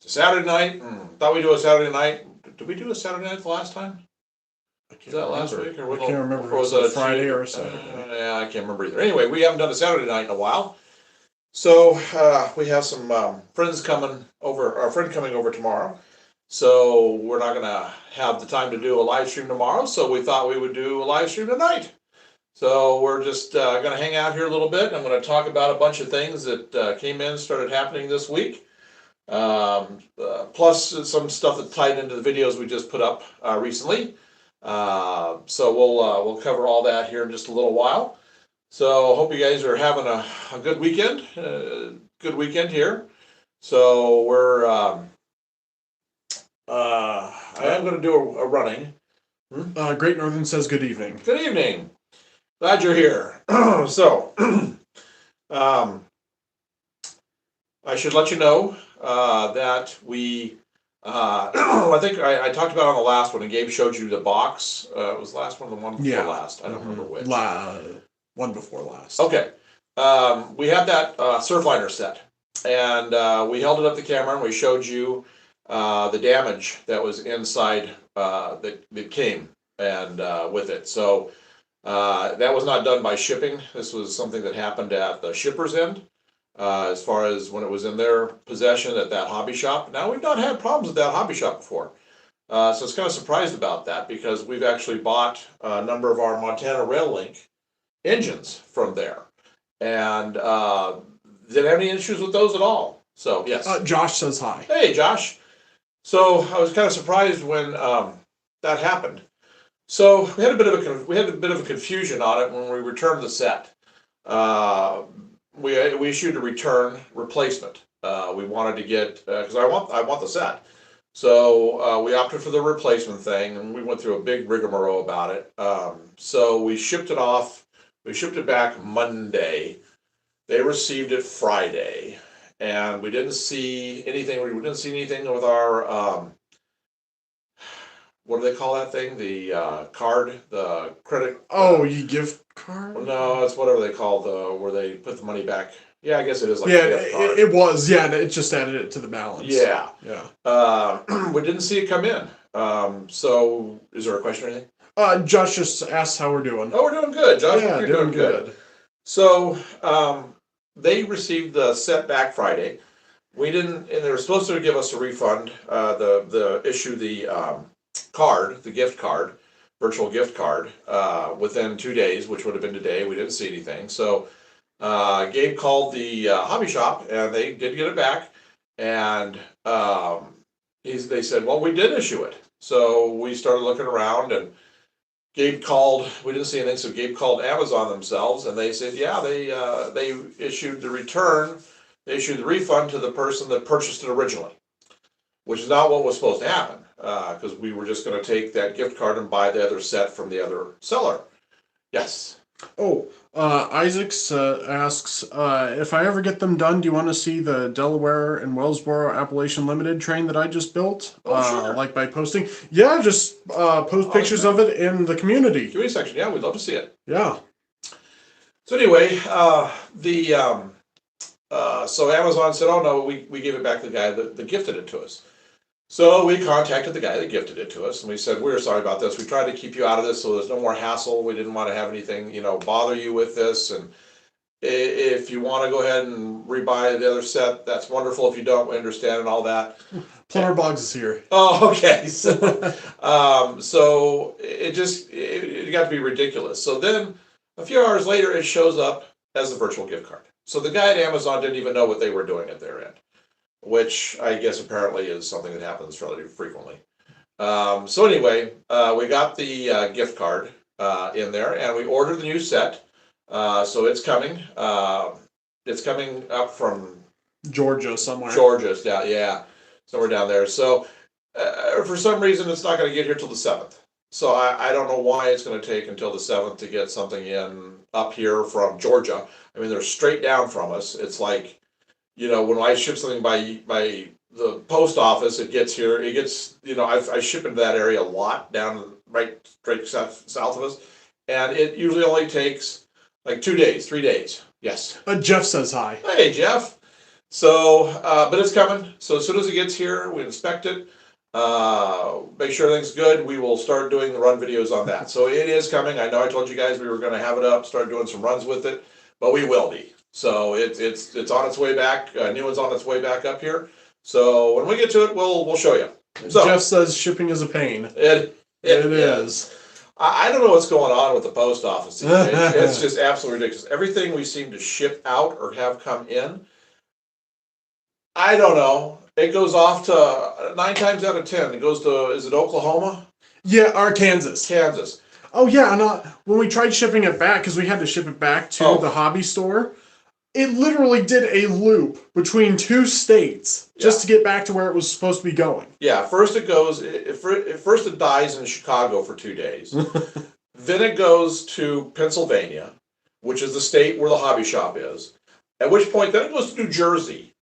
Saturday night. Thought we'd do a Saturday night. Did we do a Saturday night the last time? Was that last week? I can't remember if it was a Friday or a Saturday. Yeah, I can't remember either. Anyway, we haven't done a Saturday night in a while. So we have some friends coming over, our friend coming over tomorrow. So we're not going to have the time to do a live stream tomorrow. So we thought we would do a live stream tonight. So we're just going to hang out here a little bit. I'm going to talk about a bunch of things that came in, started happening this week. Plus some stuff that tied into the videos we just put up recently. So we'll cover all that here in just a little while. So hope you guys are having a good weekend. Good weekend here. So we're I am going to do a running. Great Northern says good evening. Good evening. Glad you're here. So I should let you know that we I think I talked about on the last one, and Gabe showed you the box. It was the last one or the one before last. I don't remember which. One before last. Okay. We had that Surfliner set, and we held it up the camera, and we showed you the damage that was inside that came and with it. So that was not done by shipping. This was something that happened at the shipper's end. As far as when it was in their possession at that hobby shop. Now, we've not had problems with that hobby shop before. So it's kind of surprised about that because we've actually bought a number of our Montana Rail Link engines from there. And didn't have any issues with those at all. So, yes. Josh says hi. Hey, Josh. So I was kind of surprised when that happened. So we had a bit of a confusion on it when we returned the set. We issued a return replacement. We wanted to get because I want the set, so we opted for the replacement thing, and we went through a big rigmarole about it. So we shipped it off. We shipped it back Monday. They received it Friday, and we didn't see anything. We didn't see anything with our what do they call that thing? The card, the credit. You gift card? No, it's whatever they call where they put the money back. Yeah, I guess it is like a gift card. It was. Yeah, it just added it to the balance. Yeah. Yeah. We didn't see it come in. So is there a question or anything? Josh just asked how we're doing. Oh, we're doing good, Josh. Yeah, you're doing good. So they received the set back Friday. We didn't, and they were supposed to give us a refund. The issue the card, the gift card, virtual gift card, within 2 days, which would have been today. We didn't see anything. So Gabe called the hobby shop, and they did get it back. And they said, well, we did issue it. So we started looking around, and Gabe called. We didn't see anything, so Gabe called Amazon themselves, and they said, yeah, they issued the return. They issued the refund to the person that purchased it originally, which is not what was supposed to happen, because we were just going to take that gift card and buy the other set from the other seller. Yes. Oh, Isaacs asks, if I ever get them done, do you want to see the Delaware and Wellsboro Appalachian Limited train that I just built? Sure. Like by posting? Yeah, just post pictures of it in the community. Community section, yeah, we'd love to see it. Yeah. So anyway, so Amazon said, oh no, we gave it back to the guy that gifted it to us. So we contacted the guy that gifted it to us, and we said, we're sorry about this. We tried to keep you out of this so there's no more hassle. We didn't want to have anything, bother you with this. And if you want to go ahead and rebuy the other set, that's wonderful. If you don't, we understand and all that. Plumber Boggs is here. Oh, okay. So, so it got to be ridiculous. So then a few hours later, it shows up as a virtual gift card. So the guy at Amazon didn't even know what they were doing at their end, which I guess apparently is something that happens fairly frequently. So anyway, we got the gift card in there, and we ordered the new set. So it's coming. It's coming up from Georgia somewhere. Georgia, yeah, somewhere down there. So for some reason, it's not going to get here till the 7th. So I don't know why it's going to take until the 7th to get something in up here from Georgia. I mean, they're straight down from us. It's like, when I ship something by the post office, it gets here. It gets, I ship into that area a lot, down right straight south of us, and it usually only takes like 2 days, 3 days. Yes. Jeff says hi. Hey, Jeff. So, but it's coming. So as soon as it gets here, we inspect it, make sure everything's good. We will start doing the run videos on that. So it is coming. I know I told you guys we were going to have it up, start doing some runs with it, but we will be. So it's on its way back. A new one's on its way back up here. So when we get to it, we'll show you. So Jeff says shipping is a pain. it is. I don't know what's going on with the post office these days. It's just absolutely ridiculous. Everything we seem to ship out or have come in, I don't know. It goes off to 9 times out of 10. It goes to, is it Oklahoma? Yeah, Kansas. Kansas. Oh yeah, and when we tried shipping it back, because we had to ship it back to the hobby store, it literally did a loop between 2 states just to get back to where it was supposed to be going. Yeah, first it goes, first it dies in Chicago for 2 days. Then it goes to Pennsylvania, which is the state where the hobby shop is. At which point, then it goes to New Jersey.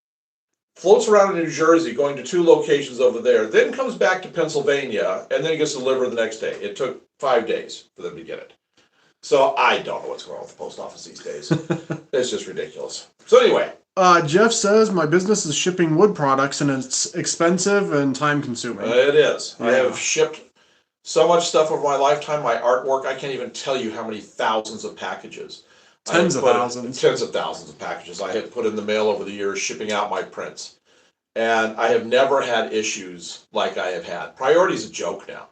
Floats around in New Jersey, going to 2 locations over there. Then comes back to Pennsylvania, and then it gets delivered the next day. It took 5 days for them to get it. So I don't know what's going on with the post office these days. It's just ridiculous. So anyway. Jeff says my business is shipping wood products and it's expensive and time consuming. It is. Yeah. I have shipped so much stuff over my lifetime, my artwork, I can't even tell you how many thousands of packages. Tens of thousands. Tens of thousands of packages I have put in the mail over the years shipping out my prints. And I have never had issues like I have had. Priority's a joke now.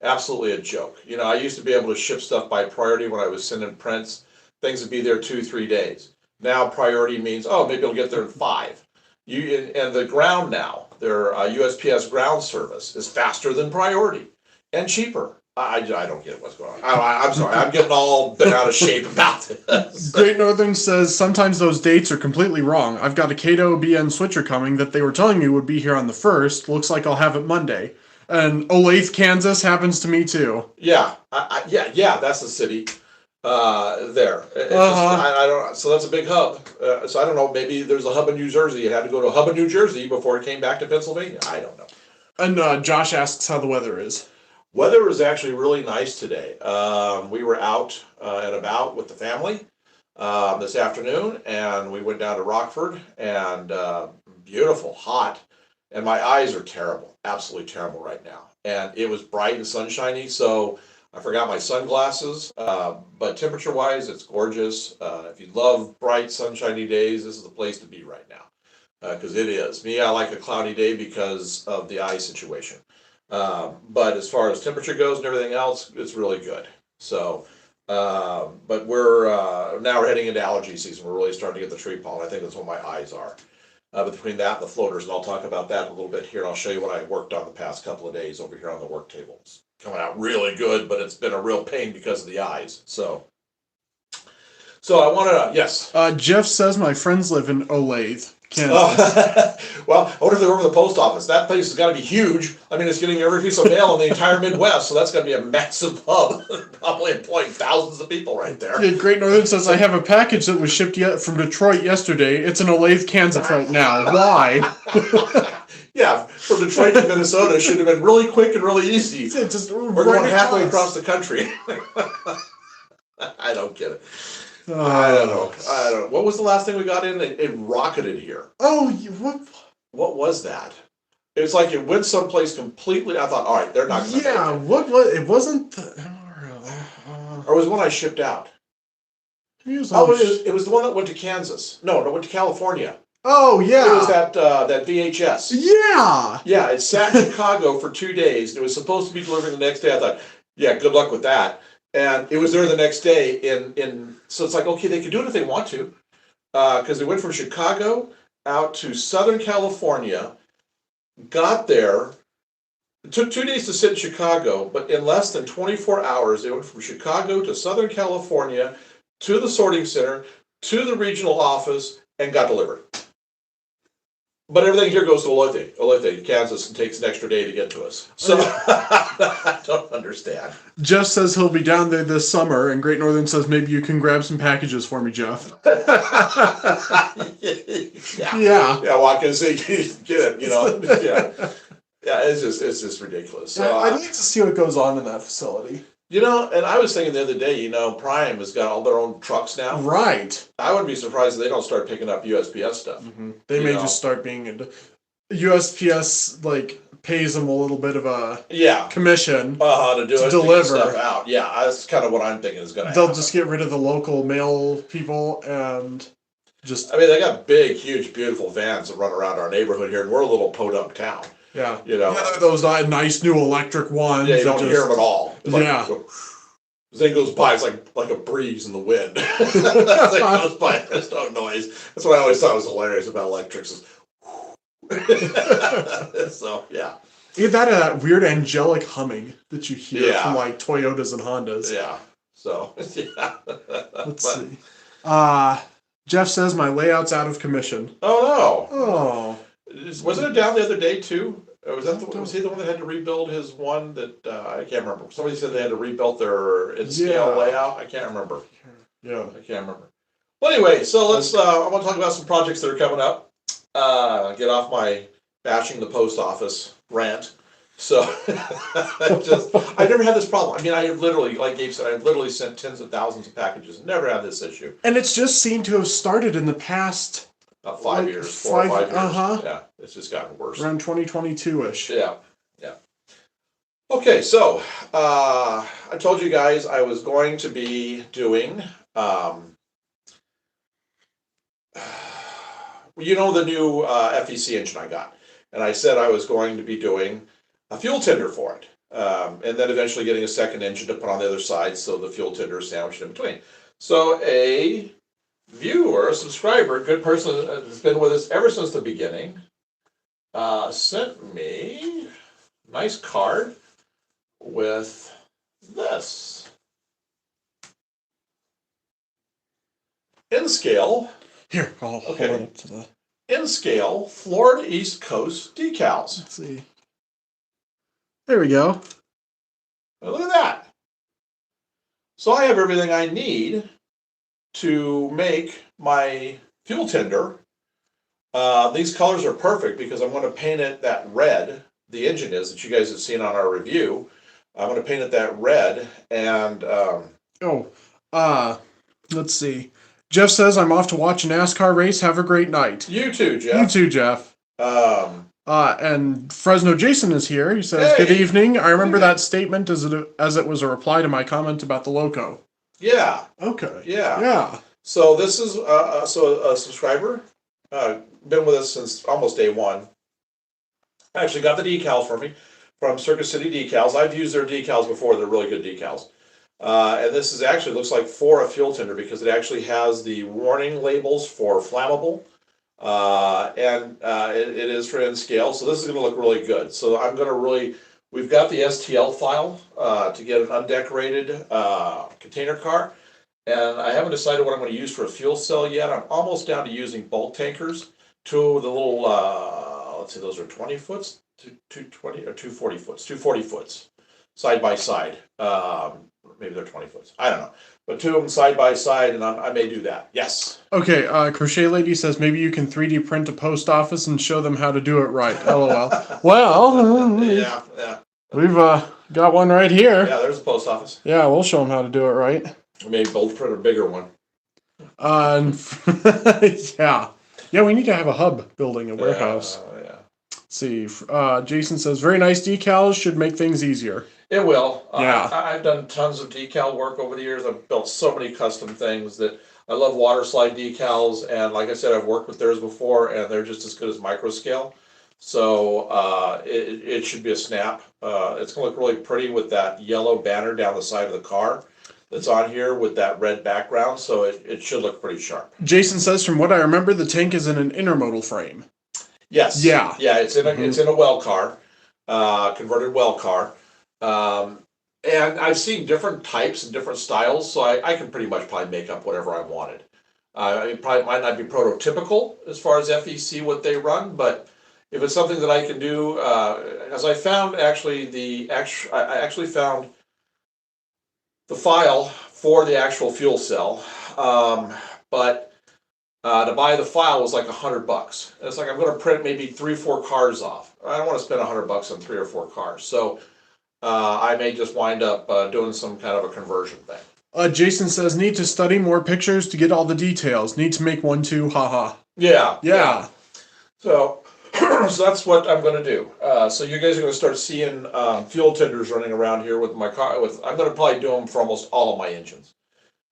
Absolutely a joke. You know, I used to be able to ship stuff by priority when I was sending prints. Things would be there 2-3 days. Now priority means, oh, maybe it'll get there in 5. And the ground now, their USPS ground service is faster than priority and cheaper. I don't get what's going on. I'm sorry. I'm getting all bent out of shape about this. Great Northern says sometimes those dates are completely wrong. I've got a Kato BN switcher coming that they were telling me would be here on the 1st. Looks like I'll have it Monday. And Olathe, Kansas happens to me too. Yeah, yeah. That's the city. There. Just, I don't. So that's a big hub. So I don't know. Maybe there's a hub in New Jersey. You had to go to a hub in New Jersey before it came back to Pennsylvania. I don't know. And Josh asks how the weather is. Weather was actually really nice today. We were out and about with the family this afternoon, and we went down to Rockford, and beautiful, hot, and my eyes are terrible, absolutely terrible right now. And it was bright and sunshiny, so I forgot my sunglasses, but temperature-wise, it's gorgeous. If you love bright, sunshiny days, this is the place to be right now, because it is. Me, I like a cloudy day because of the eye situation. But as far as temperature goes and everything else, it's really good. So, but we're now we're heading into allergy season. We're really starting to get the tree pollen. I think that's what my eyes are. But between that and the floaters, and I'll talk about that a little bit here, and I'll show you what I worked on the past couple of days over here on the work table. It's coming out really good, but it's been a real pain because of the eyes. So I want to, yes. Jeff says my friends live in Olathe, Kansas. Well, I wonder if they're over the post office. That place has got to be huge. I mean, it's getting every piece of mail in the entire Midwest, so that's got to be a massive hub. Probably employing thousands of people right there. Yeah, Great Northern says I have a package that was shipped from Detroit yesterday. It's in Olathe, Kansas right now. Why? Yeah, from Detroit to Minnesota should have been really quick and really easy. We're going halfway across the country. I don't get it. I don't know. What was the last thing we got in? It rocketed here. Oh, what? What was that? It was like it went someplace completely. I thought, all right, they're not going to make it. What was it? Wasn't Or was it one I shipped out? It was the one that went to Kansas. No, it went to California. Oh, yeah. It was that VHS. Yeah. Yeah, it sat in Chicago for 2 days. It was supposed to be delivered the next day. I thought, yeah, good luck with that. And it was there the next day. So it's like, okay, they could do it if they want to. Because they went from Chicago out to Southern California, got there. It took 2 days to sit in Chicago, but in less than 24 hours, they went from Chicago to Southern California, to the sorting center, to the regional office, and got delivered. But everything here goes to Olathe, Kansas, and takes an extra day to get to us. So I don't understand. Jeff says he'll be down there this summer, and Great Northern says maybe you can grab some packages for me, Jeff. Yeah. Well, I can say get it, you know. Yeah. It's just ridiculous. So, I'd like to see what goes on in that facility. You know, and I was thinking the other day, you know, Prime has got all their own trucks now. Right. I wouldn't be surprised if they don't start picking up USPS stuff. They may know. just start being into USPS, like, pays them a little bit of a Yeah. commission. To do To it, deliver. to get stuff out. Yeah, that's kind of what I'm thinking is going to They'll happen. just get rid of the local mail people and just I mean, they got big, huge, beautiful vans that run around our neighborhood here, and we're a little podunk town. yeah. You know. Yeah, those nice new electric ones. Yeah, you that don't hear them at all. It's Yeah. the thing goes by, it's like a breeze in the wind. It goes by, there's no noise. That's what I always thought was hilarious about electrics. So yeah. Either that weird angelic humming that you hear Yeah. from like Toyotas and Hondas. Yeah. So yeah. Let's see. Jeff says my layout's out of commission. Oh no. Oh. Wasn't it down the other day too? Or was he the one that had to rebuild his one that I can't remember. Somebody said they had to rebuild their in-scale layout. I can't remember. Yeah. I can't remember. Well, anyway, so let's. I want to talk about some projects that are coming up. Get off my bashing the post office rant. So, I never had this problem. I mean, I literally, like Gabe said, I've literally sent tens of thousands of packages. Never had this issue. And it's just seemed to have started in the past About 5 years, 4 or 5 years. Yeah, it's just gotten worse. Around 2022-ish. Yeah. Okay, so I told you guys I was going to be doing, you know, the new FEC engine I got, and I said I was going to be doing a fuel tender for it, and then eventually getting a second engine to put on the other side, so the fuel tender is sandwiched in between. So a viewer, a subscriber, good person that's been with us ever since the beginning, sent me a nice card with this. N-scale. Here, I'll hold it up to the... N-scale Florida East Coast decals. Let's see. There we go. Now look at that. So I have everything I need to make my fuel tender. These colors are perfect because I'm going to paint it that red, the engine is, that you guys have seen on our review. I'm going to paint it that red, and let's see. Jeff says I'm off to watch a NASCAR race. Have a great night. you too, Jeff. You too, Jeff. And Fresno Jason is here. He says, Hey. "Good evening. I remember that statement as it was a reply to my comment about the Loco." Yeah. Okay. Yeah. Yeah. So this is a subscriber, been with us since almost day one. Actually got the decals for me from Circus City Decals. I've used their decals before. They're really good decals. And this is actually looks like for a fuel tender because it actually has the warning labels for flammable. And it is for N-scale. So this is going to look really good. So I'm going to we've got the STL file to get an undecorated container car. And I haven't decided what I'm going to use for a fuel cell yet. I'm almost down to using bulk tankers. Two of the little, let's see, those are 20 foots, 220 or 240 foots, 240 foots, side by side. Maybe they're 20 foots. I don't know. But two of them side by side, and I may do that. Yes. Okay, Crochet Lady says maybe you can 3D print a post office and show them how to do it right. LOL. Well, Yeah. we've got one right here. Yeah, there's the post office. Yeah, we'll show them how to do it right. Maybe both print a bigger one. Yeah. Yeah, we need to have a hub building, a warehouse. Yeah. Let's see. Jason says, very nice decals, should make things easier. It will. Yeah. I've done tons of decal work over the years. I've built so many custom things that I love water slide decals. And like I said, I've worked with theirs before and they're just as good as micro scale. So it should be a snap. It's going to look really pretty with that yellow banner down the side of the car that's on here with that red background. So it should look pretty sharp. Jason says, from what I remember, the tank is in an intermodal frame. Yes. Yeah. Yeah, it's in a well car, converted well car. And I've seen different types and different styles, so I can pretty much probably make up whatever I wanted. It probably might not be prototypical as far as FEC what they run, but if it's something that I can do, as I found actually I actually found the file for the actual fuel cell, but to buy the file was like $100. It's like I'm going to print maybe 3 or 4 cars off. I don't want to spend $100 on 3 or 4 cars. So I may just wind up doing some kind of a conversion thing. Jason says, need to study more pictures to get all the details. Need to make one too, haha. Yeah. Yeah. So, so that's what I'm going to do. So you guys are going to start seeing fuel tenders running around here with my car. I'm going to probably do them for almost all of my engines.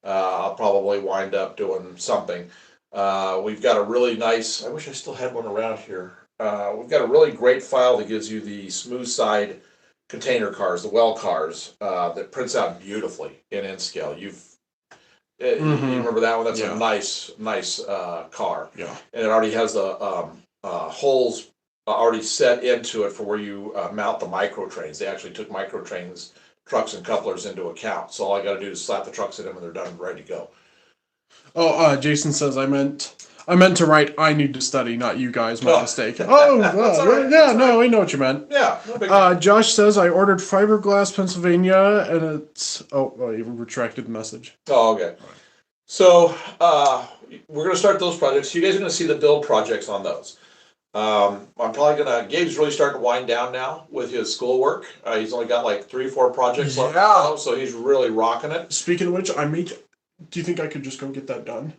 I'll probably wind up doing something. We've got a really nice. I wish I still had one around here. We've got a really great file that gives you the smooth side container cars, the well cars, that prints out beautifully in N scale. You remember that one? That's a nice car. Yeah. And it already has the holes already set into it for where you mount the micro trains. They actually took micro trains, trucks, and couplers into account. So all I got to do is slap the trucks in them, and they're done and ready to go. Oh, Jason says I meant to write I need to study, not you guys. My mistake. Oh, right. Yeah, no, I know what you meant. Yeah, no big deal. Josh says I ordered Fiberglass, Pennsylvania, and it's you retracted the message. Oh, okay. So we're going to start those projects. You guys are going to see the build projects on those. I'm probably Gabe's really starting to wind down now with his schoolwork. He's only got like 3 or 4 projects left now, so he's really rocking it. Speaking of which, do you think I could just go get that done?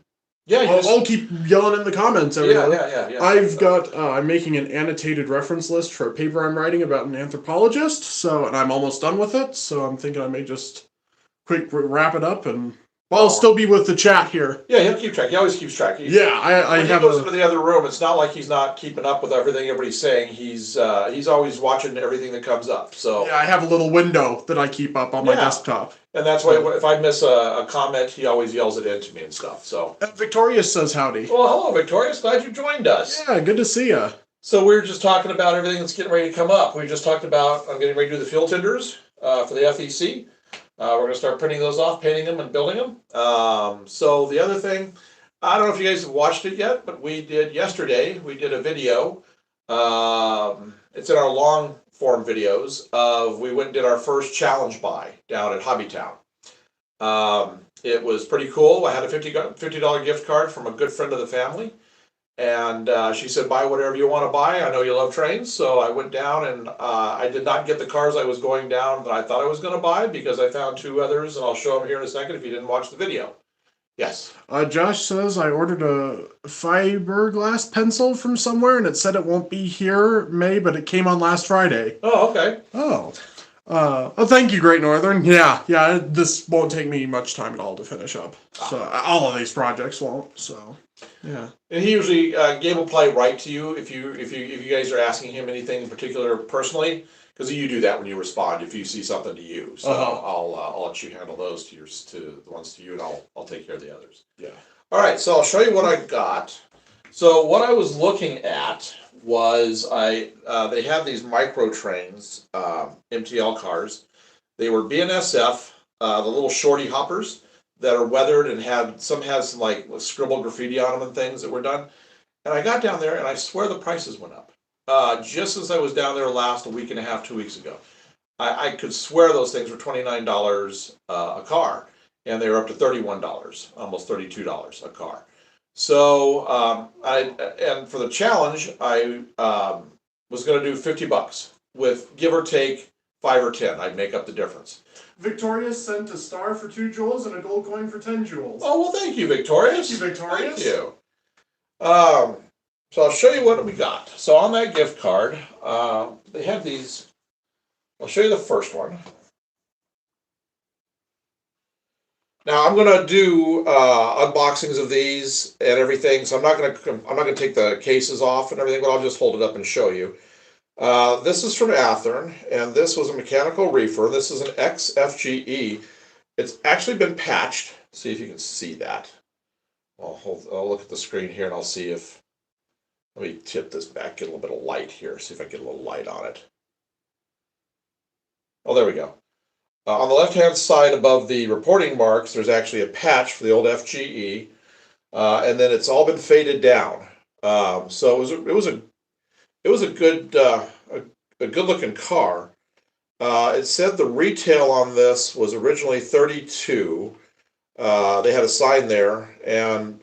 Yeah, I'll keep yelling in the comments. Yeah. I've got, I'm making an annotated reference list for a paper I'm writing about an anthropologist, and I'm almost done with it, so I'm thinking I may just quick wrap it up, and I'll still be with the chat here. Yeah, he'll keep track. He always keeps track. I have. He goes into the other room. It's not like he's not keeping up with everything everybody's saying. He's always watching everything that comes up. So yeah, I have a little window that I keep up on my desktop. And that's why if I miss a comment, he always yells it into me and stuff. So Victorious says howdy. Well, hello, Victorious. Glad you joined us. Yeah, good to see you. So we were just talking about everything that's getting ready to come up. We just talked about I'm getting ready to do the fuel tenders for the FEC. We're going to start printing those off, painting them, and building them. So the other thing, I don't know if you guys have watched it yet, but we did yesterday. We did a video. It's in our long form videos of we went and did our first challenge buy down at Hobbytown. It was pretty cool. I had a $50 gift card from a good friend of the family. And she said, buy whatever you want to buy. I know you love trains. So I went down and I did not get the cars I was going down that I thought I was going to buy because I found 2 others. And I'll show them here in a second if you didn't watch the video. Yes. Josh says I ordered a fiberglass pencil from somewhere and it said it won't be here May, but it came on last Friday. Oh, okay. Thank you, Great Northern. Yeah, this won't take me much time at all to finish up. So all of these projects won't. So yeah. And he usually Gabe will probably write to you if you guys are asking him anything in particular personally, because you do that when you respond if you see something to you. So I'll let you handle those to the ones to you, and I'll take care of the others. Yeah. All right. So I'll show you what I got. So what I was looking at was they have these micro trains, MTL cars. They were BNSF, the little shorty hoppers that are weathered and some has like scribble graffiti on them and things that were done. And I got down there and I swear the prices went up. Just as I was down there last a week and a half, 2 weeks ago. I could swear those things were $29 a car, and they were up to $31, almost $32 a car. So and for the challenge, I was going to do $50 with give or take 5 or 10. I'd make up the difference. Victorious sent a star for 2 jewels and a gold coin for 10 jewels. Oh, well, thank you, Victorious. Thank you, Victorious. Thank you. So I'll show you what we got. So on that gift card, they have these. I'll show you the first one. Now I'm going to do unboxings of these and everything. So I'm not going to take the cases off and everything, but I'll just hold it up and show you. This is from Athearn, and this was a mechanical reefer. This is an XFGE. It's actually been patched. See if you can see that. I'll look at the screen here and I'll see if. Let me tip this back, get a little bit of light here. See if I get a little light on it. Oh, there we go. On the left-hand side above the reporting marks, there's actually a patch for the old FGE, and then it's all been faded down. So it was a good-looking car. It said the retail on this was originally $32. They had a sign there, and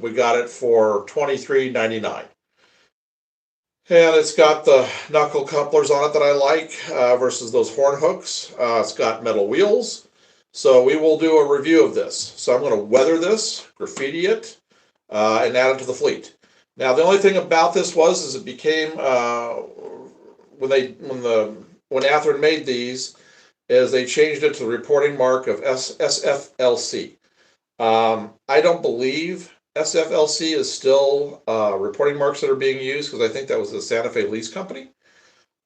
we got it for $23.99. And it's got the knuckle couplers on it that I like versus those horn hooks. It's got metal wheels. So we will do a review of this. So I'm going to weather this, graffiti it, and add it to the fleet. Now the only thing about this is it became when Athearn made these is they changed it to the reporting mark of SFLC. I don't believe SFLC is still reporting marks that are being used because I think that was the Santa Fe Lease Company.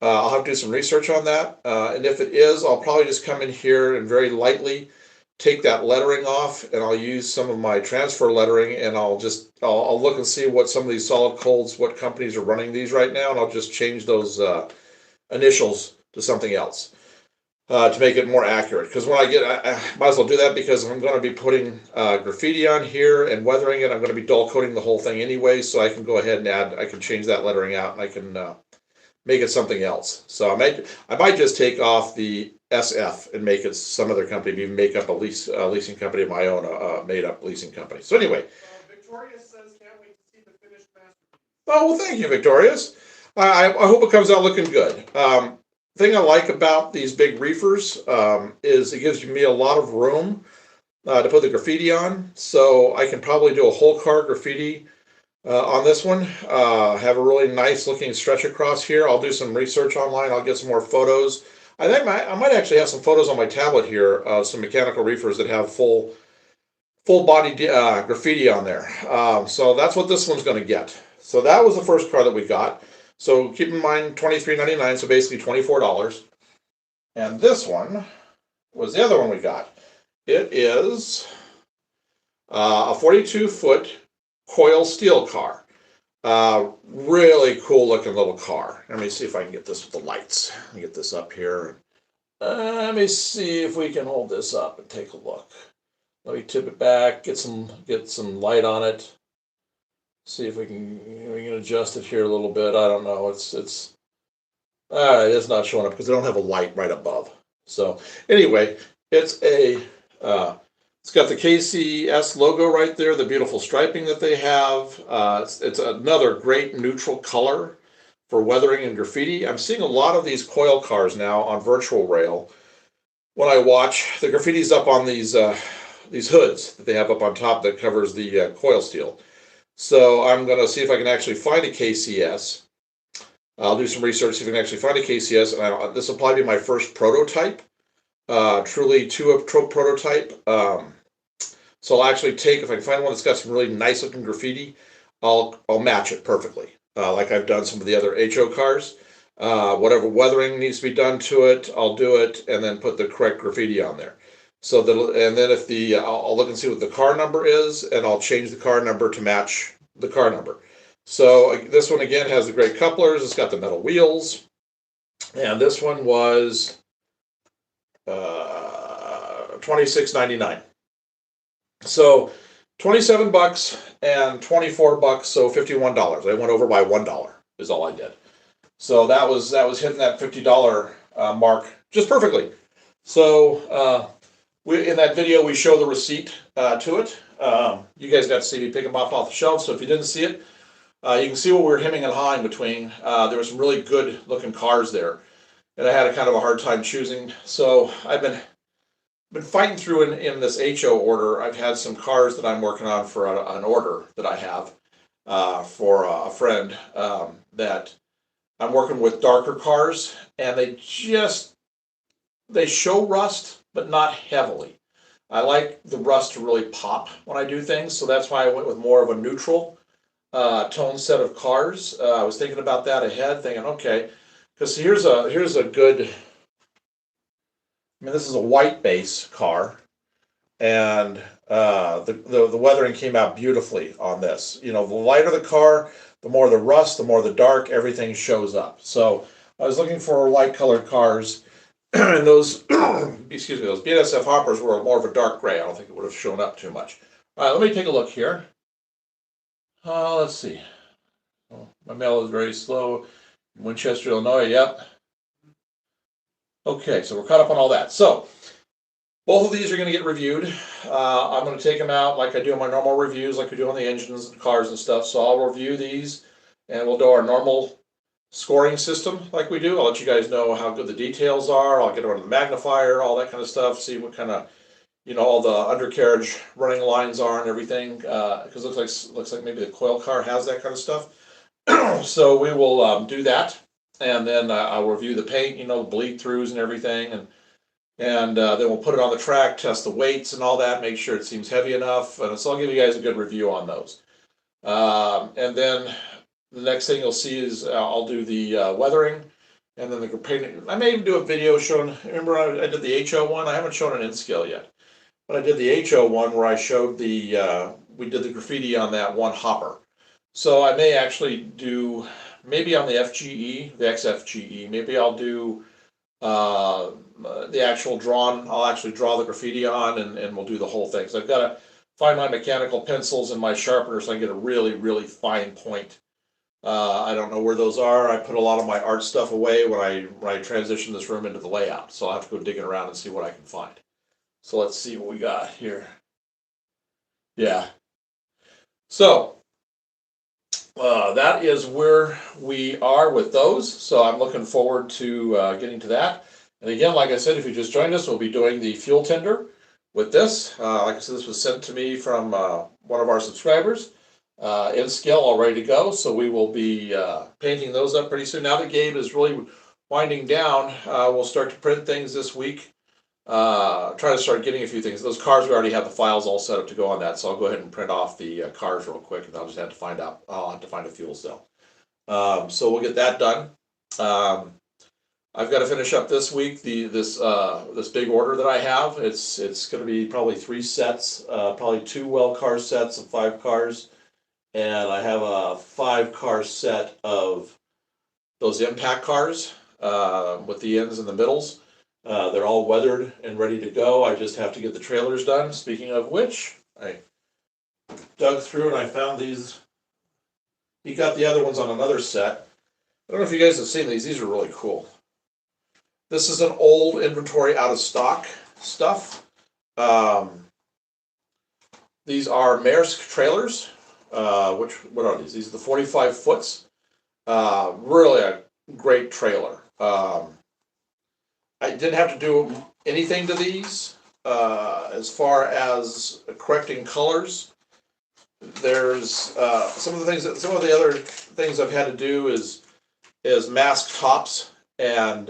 I'll have to do some research on that. And if it is, I'll probably just come in here and very lightly take that lettering off, and I'll use some of my transfer lettering, and I'll look and see what some of these solid colds, what companies are running these right now, and I'll just change those initials to something else. To make it more accurate, because when I might as well do that because I'm going to be putting graffiti on here and weathering it. I'm going to be dull coating the whole thing anyway, so I can go ahead and I can change that lettering out and I can make it something else. So I might just take off the SF and make it some other company, maybe make up a leasing company of my own, made up leasing company. So anyway. Victoria says can't wait to see the finished masterpiece. Oh, well, thank you, Victorious. I hope it comes out looking good. Thing I like about these big reefers is it gives me a lot of room to put the graffiti on. So I can probably do a whole car graffiti on this one. Have a really nice looking stretch across here. I'll do some research online. I'll get some more photos. I think I might actually have some photos on my tablet here of some mechanical reefers that have full body graffiti on there. So that's what this one's going to get. So that was the first car that we got. So keep in mind $23.99, so basically $24. And this one was the other one we got. It is a 42-foot coil steel car. Really cool looking little car. Let me see if I can get this with the lights. Let me get this up here. Let me see if we can hold this up and take a look. Let me tip it back, get some light on it. See if we can adjust it here a little bit. I don't know. It's not showing up because I don't have a light right above. So anyway, it's got the KCS logo right there, the beautiful striping that they have. It's another great neutral color for weathering and graffiti. I'm seeing a lot of these coil cars now on Virtual Rail. When I watch, the graffiti's up on these hoods that they have up on top that covers the coil steel. So I'm going to see if I can actually find a KCS. I'll do some research, see if I can actually find a KCS. And this will probably be my first prototype, truly prototype. So I'll actually take, if I can find one that's got some really nice looking graffiti, I'll match it perfectly, like I've done some of the other HO cars. Whatever weathering needs to be done to it, I'll do it, and then put the correct graffiti on there. So and then if I'll look and see what the car number is, and I'll change the car number to match the car number. So this one again has the great couplers. It's got the metal wheels, and this one was $26.99. So $27 and $24, so $51. I went over by $1 is all I did. So that was hitting that $50 mark just perfectly. So in that video, we show the receipt to it. You guys got to see me pick them off the shelf. So if you didn't see it, you can see what we were hemming and hawing between. There were some really good looking cars there, and I had a kind of a hard time choosing. So I've been fighting through in this HO order. I've had some cars that I'm working on for an order that I have for a friend that I'm working with darker cars, and they show rust, but not heavily. I like the rust to really pop when I do things, so that's why I went with more of a neutral tone set of cars. I was thinking about that ahead, thinking, okay, because here's a good. I mean, this is a white base car, and the weathering came out beautifully on this. You know, the lighter the car, the more the rust, the more the dark, everything shows up. So I was looking for light colored cars. And those, excuse me, those BNSF hoppers were more of a dark gray. I don't think it would have shown up too much. All right, let me take a look here. Let's see. Oh, my mail is very slow. Winchester, Illinois, yep. Okay, so we're caught up on all that. So both of these are going to get reviewed. I'm going to take them out like I do in my normal reviews, like we do on the engines and cars and stuff. So I'll review these, and we'll do our normal scoring system like we do. I'll let you guys know how good the details are. I'll get on the magnifier, all that kind of stuff, see what kind of, all the undercarriage running lines are and everything, because looks like maybe the coil car has that kind of stuff. So we will do that, and then I'll review the paint, bleed throughs and everything, and then we'll put it on the track, test the weights and all that, make sure it seems heavy enough, and so I'll give you guys a good review on those. And then the next thing you'll see is I'll do the weathering, and then the painting. I may even do a video showing. Remember I did the HO one. I haven't shown an in scale yet, but I did the HO one where I showed we did the graffiti on that one hopper. So I may actually do, maybe on the FGE, the XFGE, maybe I'll do the actual drawn, I'll actually draw the graffiti on, and we'll do the whole thing. So I've got to find my mechanical pencils and my sharpener so I can get a really, really fine point. I don't know where those are. I put a lot of my art stuff away when I transition this room into the layout. So I'll have to go digging around and see what I can find. So let's see what we got here. Yeah. So that is where we are with those. So I'm looking forward to getting to that. And again, like I said, if you just joined us, we'll be doing the fuel tender with this. Like I said, this was sent to me from one of our subscribers. In scale, all ready to go. So we will be painting those up pretty soon. Now that Gabe is really winding down, we'll start to print things this week. Try to start getting a few things. Those cars, we already have the files all set up to go on that, so I'll go ahead and print off the cars real quick, and I'll just have to find out. I'll have to find a fuel cell. So we'll get that done. I've got to finish up this week this big order that I have. It's going to be probably 3 sets, probably 2 well car sets of 5 cars, and I have a 5-car set of those impact cars with the ends and the middles. They're all weathered and ready to go. I just have to get the trailers done. Speaking of which, I dug through and I found these. He got the other ones on another set. I don't know if you guys have seen these. These are really cool. This is an old inventory out of stock stuff. These are Maersk trailers. What are these? These are the 45 foots. Really a great trailer. I didn't have to do anything to these as far as correcting colors. There's some of the other things I've had to do is mask tops and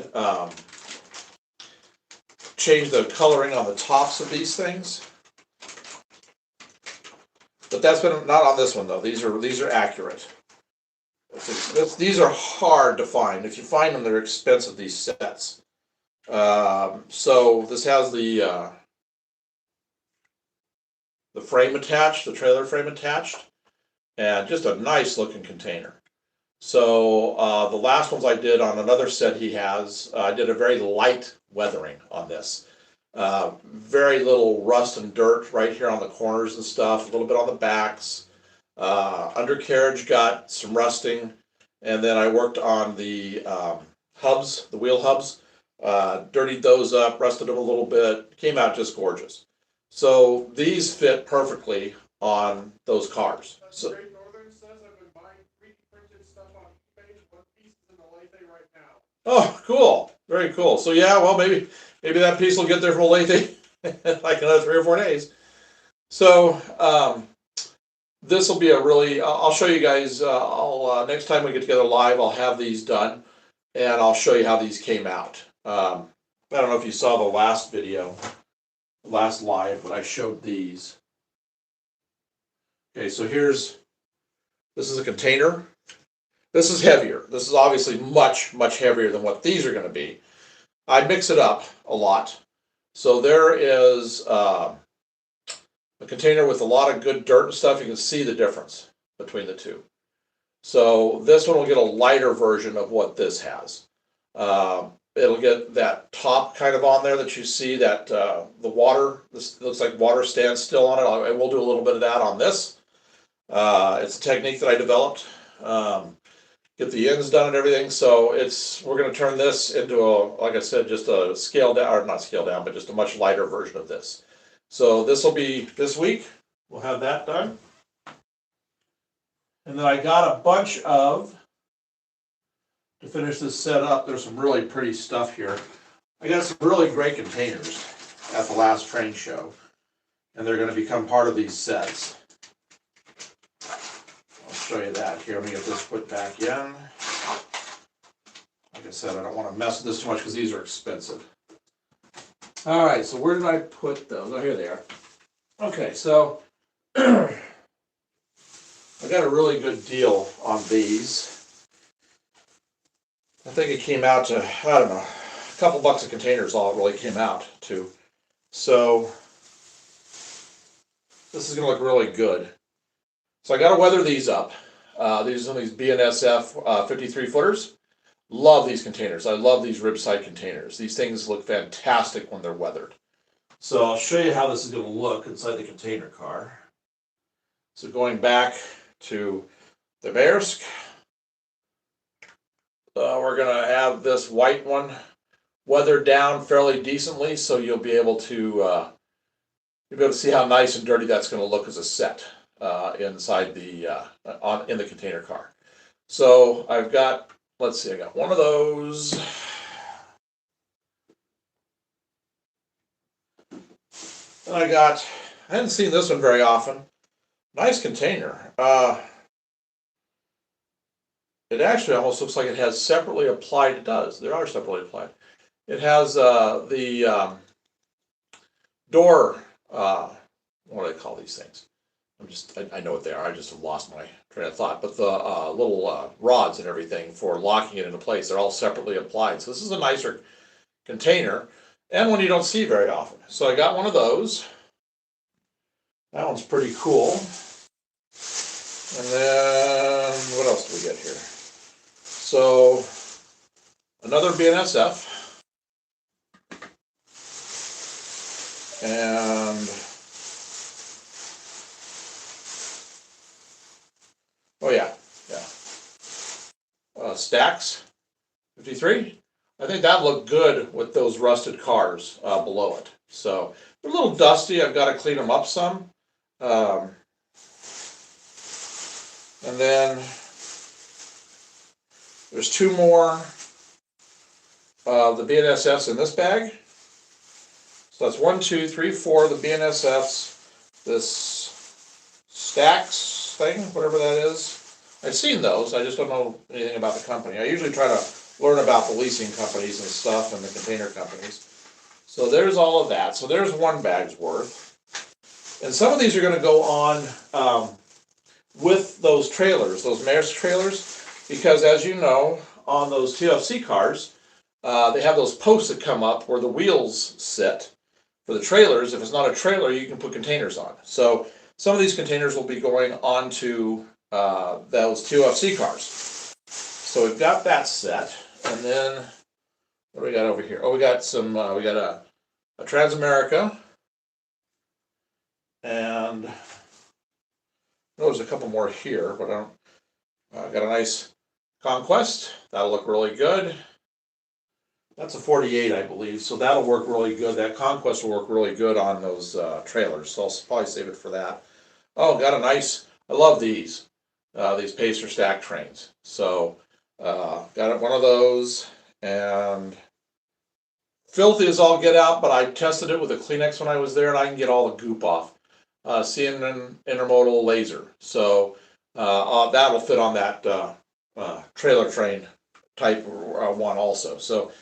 change the coloring on the tops of these things. But that's been not on this one though. These are accurate. These are hard to find. If you find them, they're expensive. These sets. So this has the frame attached, the trailer frame attached, and just a nice looking container. So the last ones I did on another set he has, I did a very light weathering on this. Very little rust and dirt right here on the corners and stuff, a little bit on the backs. Undercarriage got some rusting, and then I worked on the hubs, the wheel hubs. Dirtied those up, rusted them a little bit, came out just gorgeous. So these fit perfectly on those cars. So, Great Northern says I've been buying 3D printed stuff on eBay. One piece is in the Olathe right now. oh, cool, very cool. So yeah, well maybe that piece will get there from Olathe like another 3 or 4 days. So this will be a really. I'll show you guys. I'll next time we get together live, I'll have these done, and I'll show you how these came out. I don't know if you saw the last video, last live, but I showed these. Okay, so this is a container. This is heavier. This is obviously much, much heavier than what these are going to be. I mix it up a lot. So there is a container with a lot of good dirt and stuff. You can see the difference between the two. So this one will get a lighter version of what this has. It'll get that top kind of on there that you see, that the water, this looks like water stands still on it. I will do a little bit of that on this. It's a technique that I developed. Get the ends done and everything. So we're going to turn this into like I said, just a scaled down, or not scaled down, but just a much lighter version of this. So this will be this week. We'll have that done. And then I got a bunch of to finish this set up. There's some really pretty stuff here. I got some really great containers at the last train show, and they're going to become part of these sets. I'll show you that here. Let me get this put back in. Like I said, I don't want to mess with this too much because these are expensive. All right, so where did I put those? Oh, here they are. Okay, so I got a really good deal on these. I think it came out to, I don't know, a couple bucks a container is all it really came out to. So this is going to look really good. So I got to weather these up. These are these BNSF 53 footers. Love these containers. I love these ribside containers. These things look fantastic when they're weathered. So I'll show you how this is going to look inside the container car. So going back to the Maersk, we're going to have this white one weathered down fairly decently, so you'll be able to see how nice and dirty that's going to look as a set inside the in the container car. So I've got, let's see, I got one of those. And I hadn't seen this one very often. Nice container. It actually almost looks like it has separately applied. It does. They are separately applied. It has the door. What do they call these things? I know what they are. I just have lost my train of thought. But the little rods and everything for locking it into place, they're all separately applied. So this is a nicer container, and one you don't see very often. So I got one of those. That one's pretty cool. And then what else do we get here? So another BNSF. And oh yeah. Stacks 53. I think that looked good with those rusted cars below it. So they're a little dusty. I've got to clean them up some. And then there's two more of the BNSFs in this bag. So that's 1, 2, 3, 4 of the BNSFs. This Stacks thing, whatever that is. I've seen those. I just don't know anything about the company. I usually try to learn about the leasing companies and stuff and the container companies. So there's all of that. So there's one bag's worth. And some of these are going to go on with those trailers, those Maersk trailers, because as you know, on those TFC cars, they have those posts that come up where the wheels sit for the trailers. If it's not a trailer, you can put containers on. So some of these containers will be going onto those TFC cars. So we've got that set. And then what do we got over here? Oh, we got some, we got a Transamerica. And there's a couple more here, but I don't, got a nice Conquest. That'll look really good. That's a 48, I believe, so that'll work really good. That Conquest will work really good on those trailers, so I'll probably save it for that. Oh, got a nice, I love these Pacer stack trains. So got one of those, and filthy as all get out, but I tested it with a Kleenex when I was there, and I can get all the goop off. CNN intermodal laser, so that'll fit on that trailer train type one also. So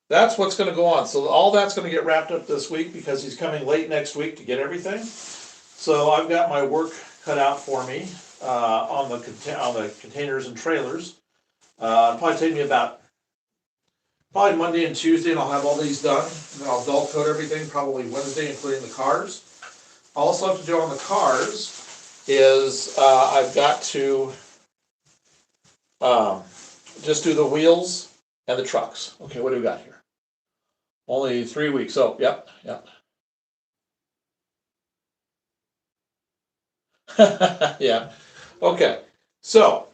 that's what's going to go on. So all that's going to get wrapped up this week because he's coming late next week to get everything. So I've got my work cut out for me on the containers and trailers. It'll probably take me about Monday and Tuesday, and I'll have all these done. And then I'll dull coat everything probably Wednesday, including the cars. All I have to do on the cars is I've got to just do the wheels and the trucks. Okay, what do we got here? Only 3 weeks. Oh, yep. Yeah. Okay. So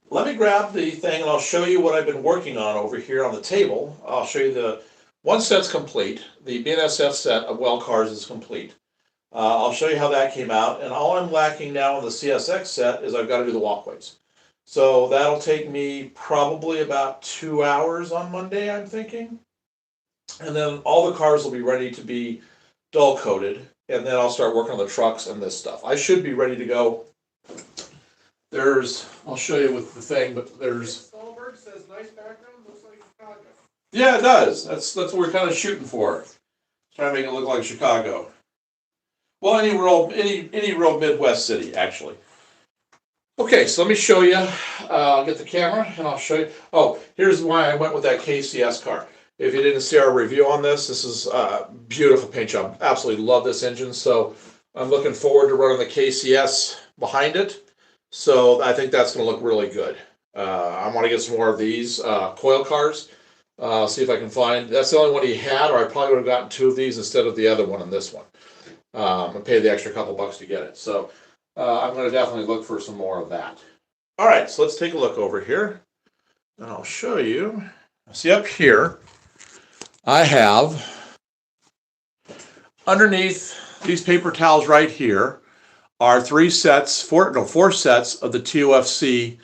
let me grab the thing and I'll show you what I've been working on over here on the table. I'll show you the one set's complete. The BNSF set of well cars is complete. I'll show you how that came out. And all I'm lacking now on the CSX set is I've got to do the walkways. So that'll take me probably about 2 hours on Monday, I'm thinking. And then all the cars will be ready to be dull coated. And then I'll start working on the trucks and this stuff. I should be ready to go. I'll show you with the thing, but there's. Stolberg says nice background, looks like Chicago. Yeah, it does. That's what we're kind of shooting for. Trying to make it look like Chicago. Well, any real Midwest city, actually. Okay, so let me show you. I'll get the camera and I'll show you. Oh, here's why I went with that KCS car. If you didn't see our review on this is a beautiful paint job. Absolutely love this engine. So I'm looking forward to running the KCS behind it. So I think that's going to look really good. I want to get some more of these coil cars. See if I can find. That's the only one he had, or I probably would have gotten 2 of these instead of the other one and this one. And pay the extra couple bucks to get it. So I'm going to definitely look for some more of that. All right, so let's take a look over here, and I'll show you. See up here, I have underneath these paper towels right here are 4 sets of the TOFC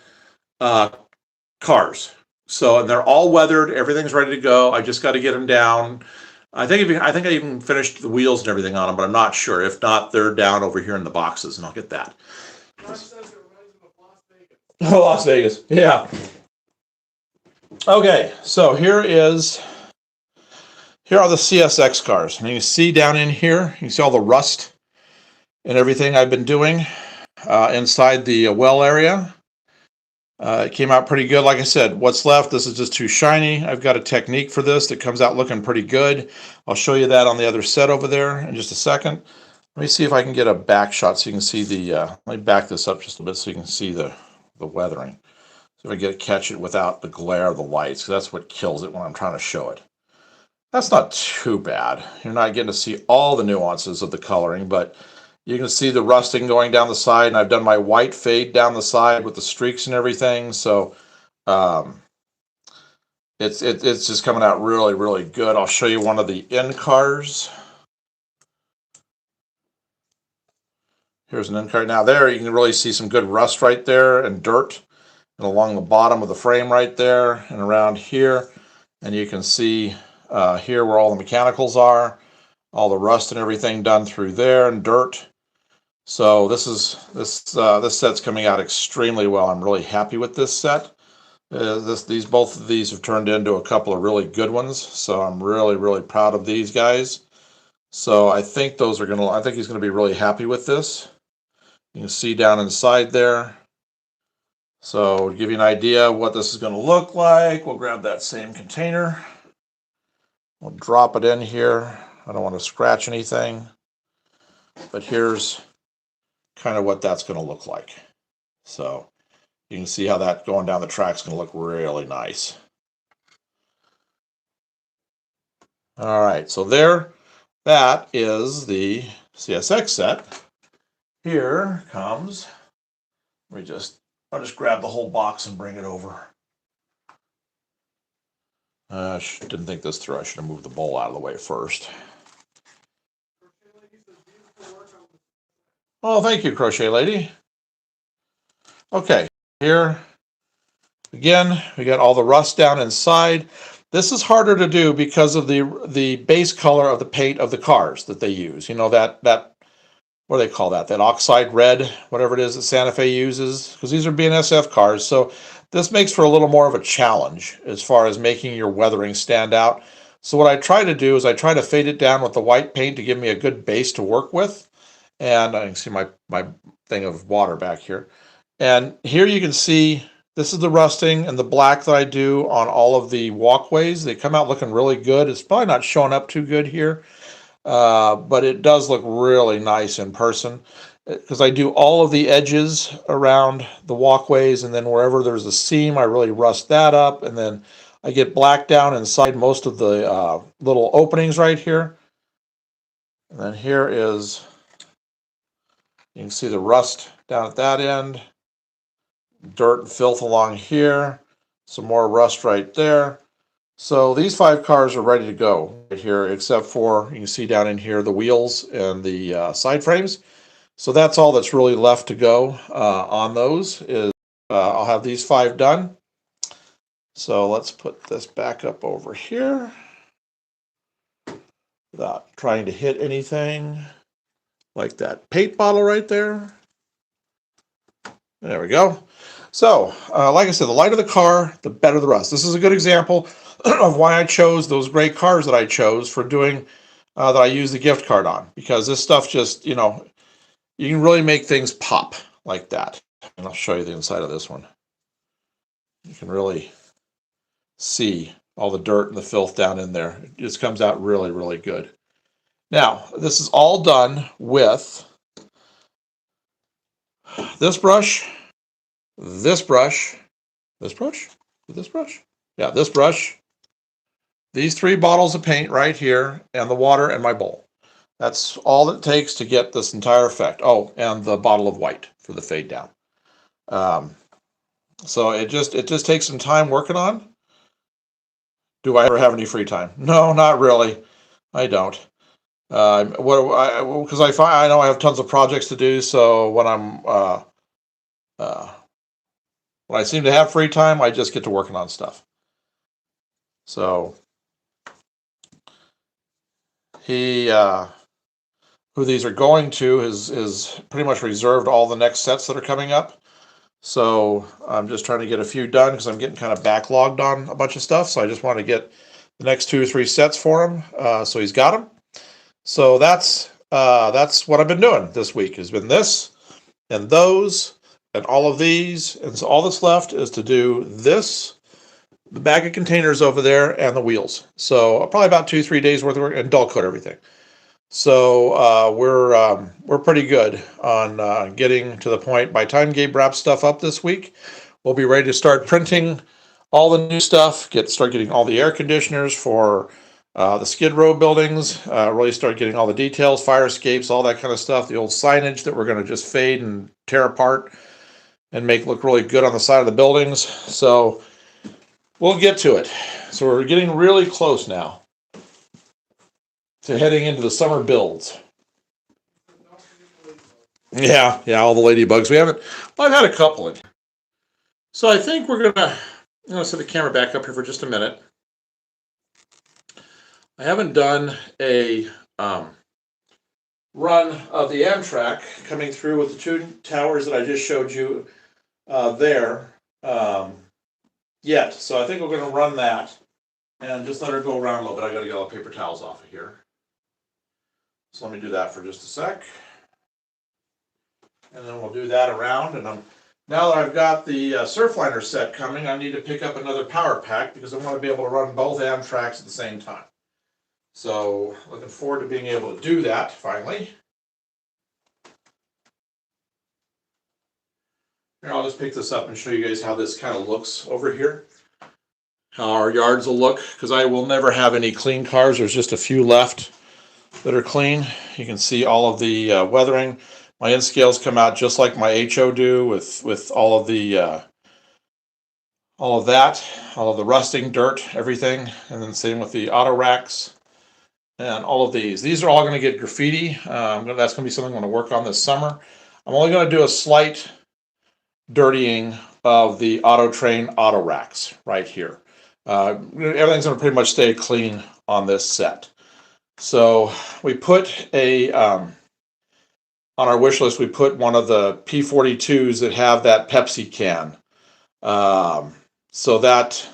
cars. So, and they're all weathered. Everything's ready to go. I just got to get them down. I think I even finished the wheels and everything on them, but I'm not sure. If not, they're down over here in the boxes, and I'll get that. Oh, Las Vegas. Yeah. Okay, so here are the CSX cars. And you can see down in here, you can see all the rust and everything I've been doing inside the well area. It came out pretty good. Like I said, what's left, this is just too shiny. I've got a technique for this that comes out looking pretty good. I'll show you that on the other set over there in just a second. Let me see if I can get a back shot so you can see let me back this up just a bit so you can see the weathering. So if I catch it without the glare of the lights, because that's what kills it when I'm trying to show it. That's not too bad. You're not getting to see all the nuances of the coloring, but you can see the rusting going down the side, and I've done my white fade down the side with the streaks and everything. So it's just coming out really, really good. I'll show you one of the end cars. Here's an end car. Now there, you can really see some good rust right there and dirt, and along the bottom of the frame right there and around here. And you can see here where all the mechanicals are, all the rust and everything done through there and dirt. So this set's coming out extremely well. I'm really happy with this set. Both of these have turned into a couple of really good ones. So I'm really, really proud of these guys. So I think I think he's gonna be really happy with this. You can see down inside there. So to give you an idea of what this is gonna look like, we'll grab that same container. We'll drop it in here. I don't want to scratch anything, but here's kind of what that's going to look like. So you can see how that going down the track is going to look really nice. All right, so that is the CSX set. Here comes, I'll just grab the whole box and bring it over. Didn't think this through. I should have moved the bowl out of the way first. Oh, thank you, Crochet Lady. Okay, here again, we got all the rust down inside. This is harder to do because of the base color of the paint of the cars that they use. You know, that what do they call that? That oxide red, whatever it is that Santa Fe uses, because these are BNSF cars. So this makes for a little more of a challenge as far as making your weathering stand out. So what I try to do is I try to fade it down with the white paint to give me a good base to work with. And I can see my thing of water back here. And here you can see, this is the rusting and the black that I do on all of the walkways. They come out looking really good. It's probably not showing up too good here, but it does look really nice in person. Because I do all of the edges around the walkways, and then wherever there's a seam, I really rust that up, and then I get black down inside most of the little openings right here. And then here is, you can see the rust down at that end, dirt and filth along here, some more rust right there. So these 5 cars are ready to go right here, except for, you can see down in here, the wheels and the side frames. So that's all that's really left to go on those. I'll have these 5 done. So let's put this back up over here without trying to hit anything, like that paint bottle right there. There we go. So, like I said, the lighter the car, the better the rust. This is a good example of why I chose those great cars that I chose for doing, that I use the gift card on. Because this stuff just, you know, you can really make things pop like that. And I'll show you the inside of this one. You can really see all the dirt and the filth down in there. It just comes out really, really good. Now, this is all done with this brush, this brush, this brush, this brush. Yeah, this brush, these 3 bottles of paint right here, and the water and my bowl. That's all it takes to get this entire effect. Oh, and the bottle of white for the fade down. So it just takes some time working on. Do I ever have any free time? No, not really. I don't. Because I know I have tons of projects to do. So when when I seem to have free time, I just get to working on stuff. So he, who these are going to, is pretty much reserved all the next sets that are coming up. So I'm just trying to get a few done because I'm getting kind of backlogged on a bunch of stuff. So I just want to get the next 2 or 3 sets for him. So he's got them. So that's what I've been doing this week. Has been this and those and all of these. And so all that's left is to do this, the bag of containers over there, and the wheels. So probably about 2-3 days worth of work, and dull coat everything. So we're pretty good on getting to the point. By the time Gabe wraps stuff up this week, we'll be ready to start printing all the new stuff. Start getting all the air conditioners for the Skid Row buildings. Really start getting all the details, fire escapes, all that kind of stuff. The old signage that we're going to just fade and tear apart and make look really good on the side of the buildings. So we'll get to it. So we're getting really close now to heading into the summer builds. Yeah, all the ladybugs. I've had a couple in. So I think I'm gonna set the camera back up here for just a minute. I haven't done a run of the Amtrak coming through with the 2 towers that I just showed you there yet. So I think we're gonna run that and just let her go around a little bit. I gotta get all the paper towels off of here. So let me do that for just a sec. And then we'll do that around. And now that I've got the Surfliner set coming, I need to pick up another power pack because I want to be able to run both Amtraks at the same time. So looking forward to being able to do that finally. Here, I'll just pick this up and show you guys how this kind of looks over here. How our yards will look, because I will never have any clean cars. There's just a few left that are clean. You can see all of the weathering. My end scales come out just like my HO do, with all of the all of the rusting, dirt, everything, and then same with the auto racks and all of these. These are all going to get graffiti. That's going to be something I'm going to work on this summer. I'm only going to do a slight dirtying of the Auto-Train auto racks right here. Everything's going to pretty much stay clean on this set. So we put on our wish list, we put one of the P42s that have that Pepsi can. So that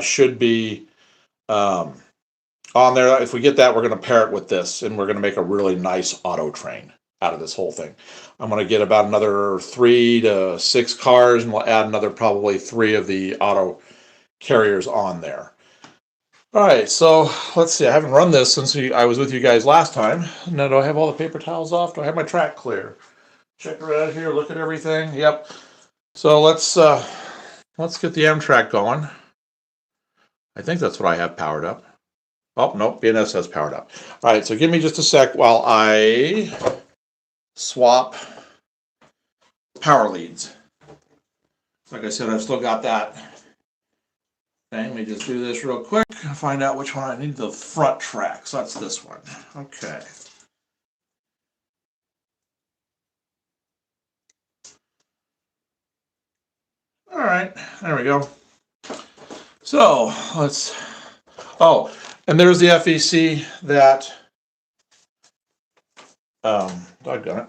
should be on there. If we get that, we're going to pair it with this, and we're going to make a really nice Auto-Train out of this whole thing. I'm going to get about another 3 to 6 cars, and we'll add another probably 3 of the auto carriers on there. All right, so let's see. I haven't run this since I was with you guys last time. Now, do I have all the paper towels off? Do I have my track clear? Check around here, look at everything. Yep. So let's get the Amtrak going. I think that's what I have powered up. Oh, nope, BNS has powered up. All right, so give me just a sec while I swap power leads. Like I said, I've still got that. Okay, let me just do this real quick and find out which one I need. The front track, so that's this one. Okay. All right, there we go. So let's, oh, and there's the FEC that, doggone it,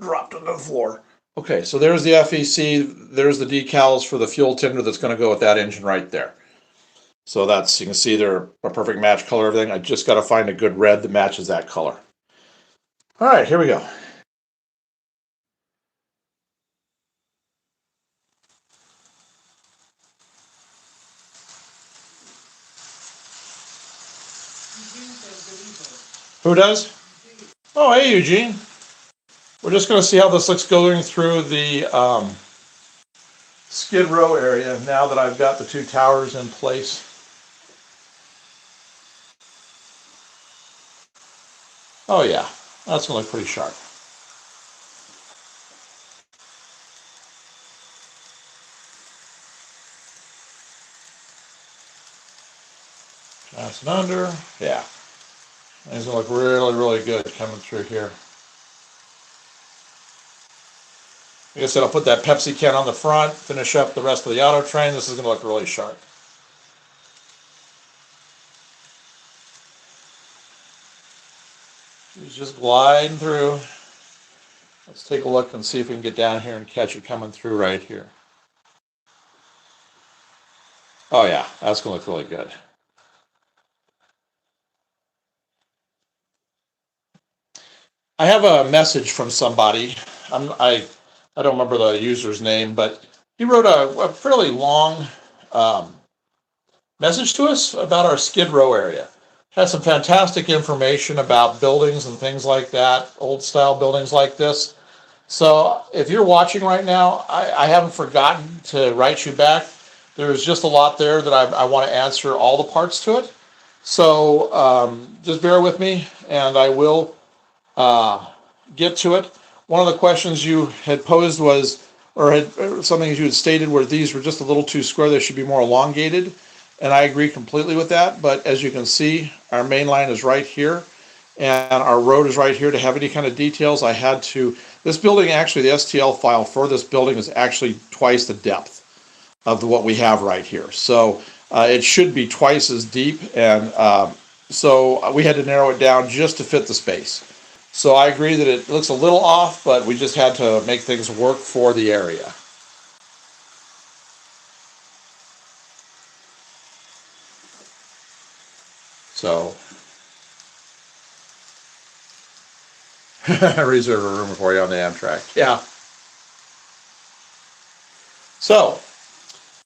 dropped on the floor. Okay, so there's the FEC, there's the decals for the fuel tender that's gonna go with that engine right there. So that's, you can see they're a perfect match color, everything. I just gotta find a good red that matches that color. All right, here we go. Who does? Oh, hey, Eugene. We're just going to see how this looks going through the Skid Row area now that I've got the two towers in place. Oh yeah, that's going to look pretty sharp. Pass it under. Yeah. It's going to look really, really good coming through here. Like I said, I'll put that Pepsi can on the front, finish up the rest of the auto train. This is going to look really sharp. He's just gliding through. Let's take a look and see if we can get down here and catch it coming through right here. Oh yeah, that's going to look really good. I have a message from somebody. I don't remember the user's name, but he wrote a fairly long message to us about our Skid Row area. Has some fantastic information about buildings and things like that, old style buildings like this. So if you're watching right now, I haven't forgotten to write you back. There's just a lot there that I want to answer all the parts to it. So just bear with me, and I will get to it. One of the questions you had posed was, or something you had stated, where these were just a little too square, they should be more elongated. And I agree completely with that. But as you can see, our main line is right here, and our road is right here. To have any kind of details, I had to, this building, actually, the STL file for this building is actually twice the depth of what we have right here. So it should be twice as deep, and so we had to narrow it down just to fit the space. So I agree that it looks a little off, but we just had to make things work for the area. So reserve a room for you on the Amtrak. Yeah. So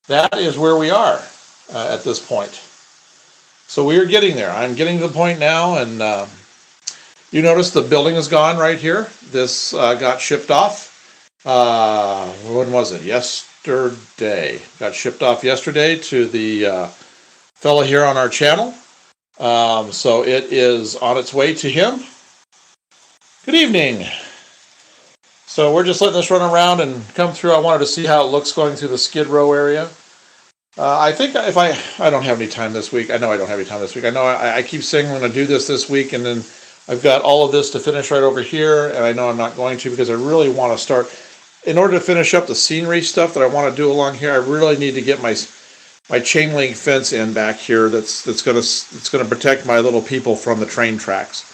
that is where we are at this point. So we are getting there. I'm getting to the point now, and you notice the building is gone right here. This got shipped off. When was it? Yesterday. Got shipped off yesterday to the fella here on our channel. So it is on its way to him. Good evening. So we're just letting this run around and come through. I wanted to see how it looks going through the Skid Row area. I think if I don't have any time this week. I know I don't have any time this week. I know I keep saying I'm going to do this week, and then I've got all of this to finish right over here, and I know I'm not going to, because I really want to start, in order to finish up the scenery stuff that I want to do along here. I really need to get my chain link fence in back here that's going to protect my little people from the train tracks.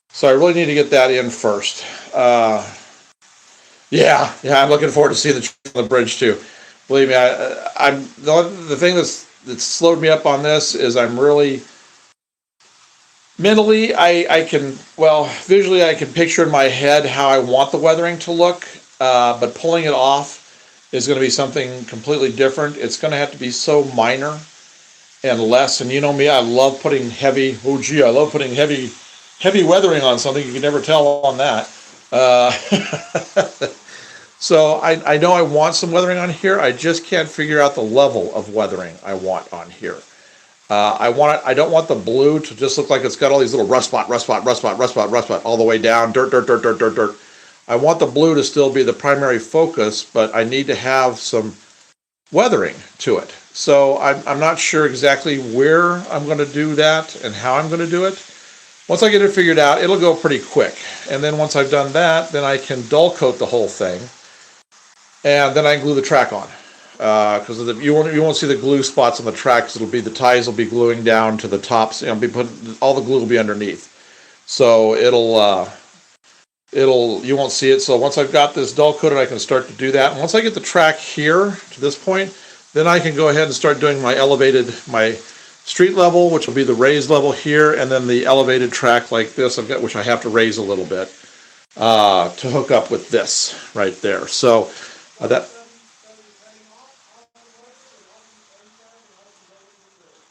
So I really need to get that in first. Yeah, I'm looking forward to seeing the bridge too. Believe me, I'm the thing that's slowed me up on this is I'm really mentally, I can, well, visually I can picture in my head how I want the weathering to look, but pulling it off is going to be something completely different. It's going to have to be so minor and less. And you know me, I love putting heavy, I love putting heavy weathering on something. You can never tell on that. So I know I want some weathering on here. I just can't figure out the level of weathering I want on here. I don't want the blue to just look like it's got all these little rust spot all the way down, dirt. I want the blue to still be the primary focus, but I need to have some weathering to it. So I'm not sure exactly where I'm going to do that and how I'm going to do it. Once I get it figured out, it'll go pretty quick. And then once I've done that, then I can dull coat the whole thing, and then I can glue the track on. because you won't see the glue spots on the track, because the ties will be gluing down to the tops, and all the glue will be underneath. So you won't see it. So once I've got this dull coated, I can start to do that. And once I get the track here to this point, then I can go ahead and start doing my street level, which will be the raised level here, and then the elevated track like this, which I have to raise a little bit to hook up with this right there. So that.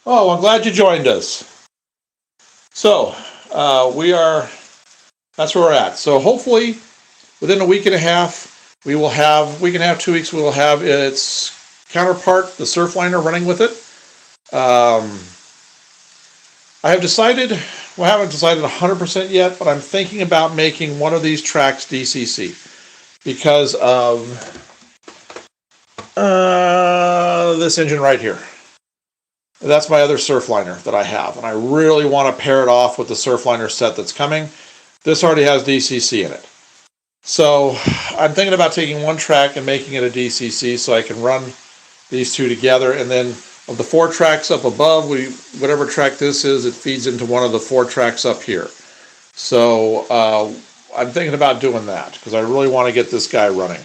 Oh, I'm glad you joined us. So that's where we're at. So hopefully within a week and a half, week and a half, 2 weeks, we will have its counterpart, the Surfliner, running with it. I haven't decided 100% yet, but I'm thinking about making one of these tracks DCC because of this engine right here. That's my other Surfliner that I have, and I really want to pair it off with the Surfliner set that's coming. This already has DCC in it. So I'm thinking about taking one track and making it a DCC so I can run these two together, and then of the 4 tracks up above, whatever track this is, it feeds into one of the 4 tracks up here. So I'm thinking about doing that because I really want to get this guy running.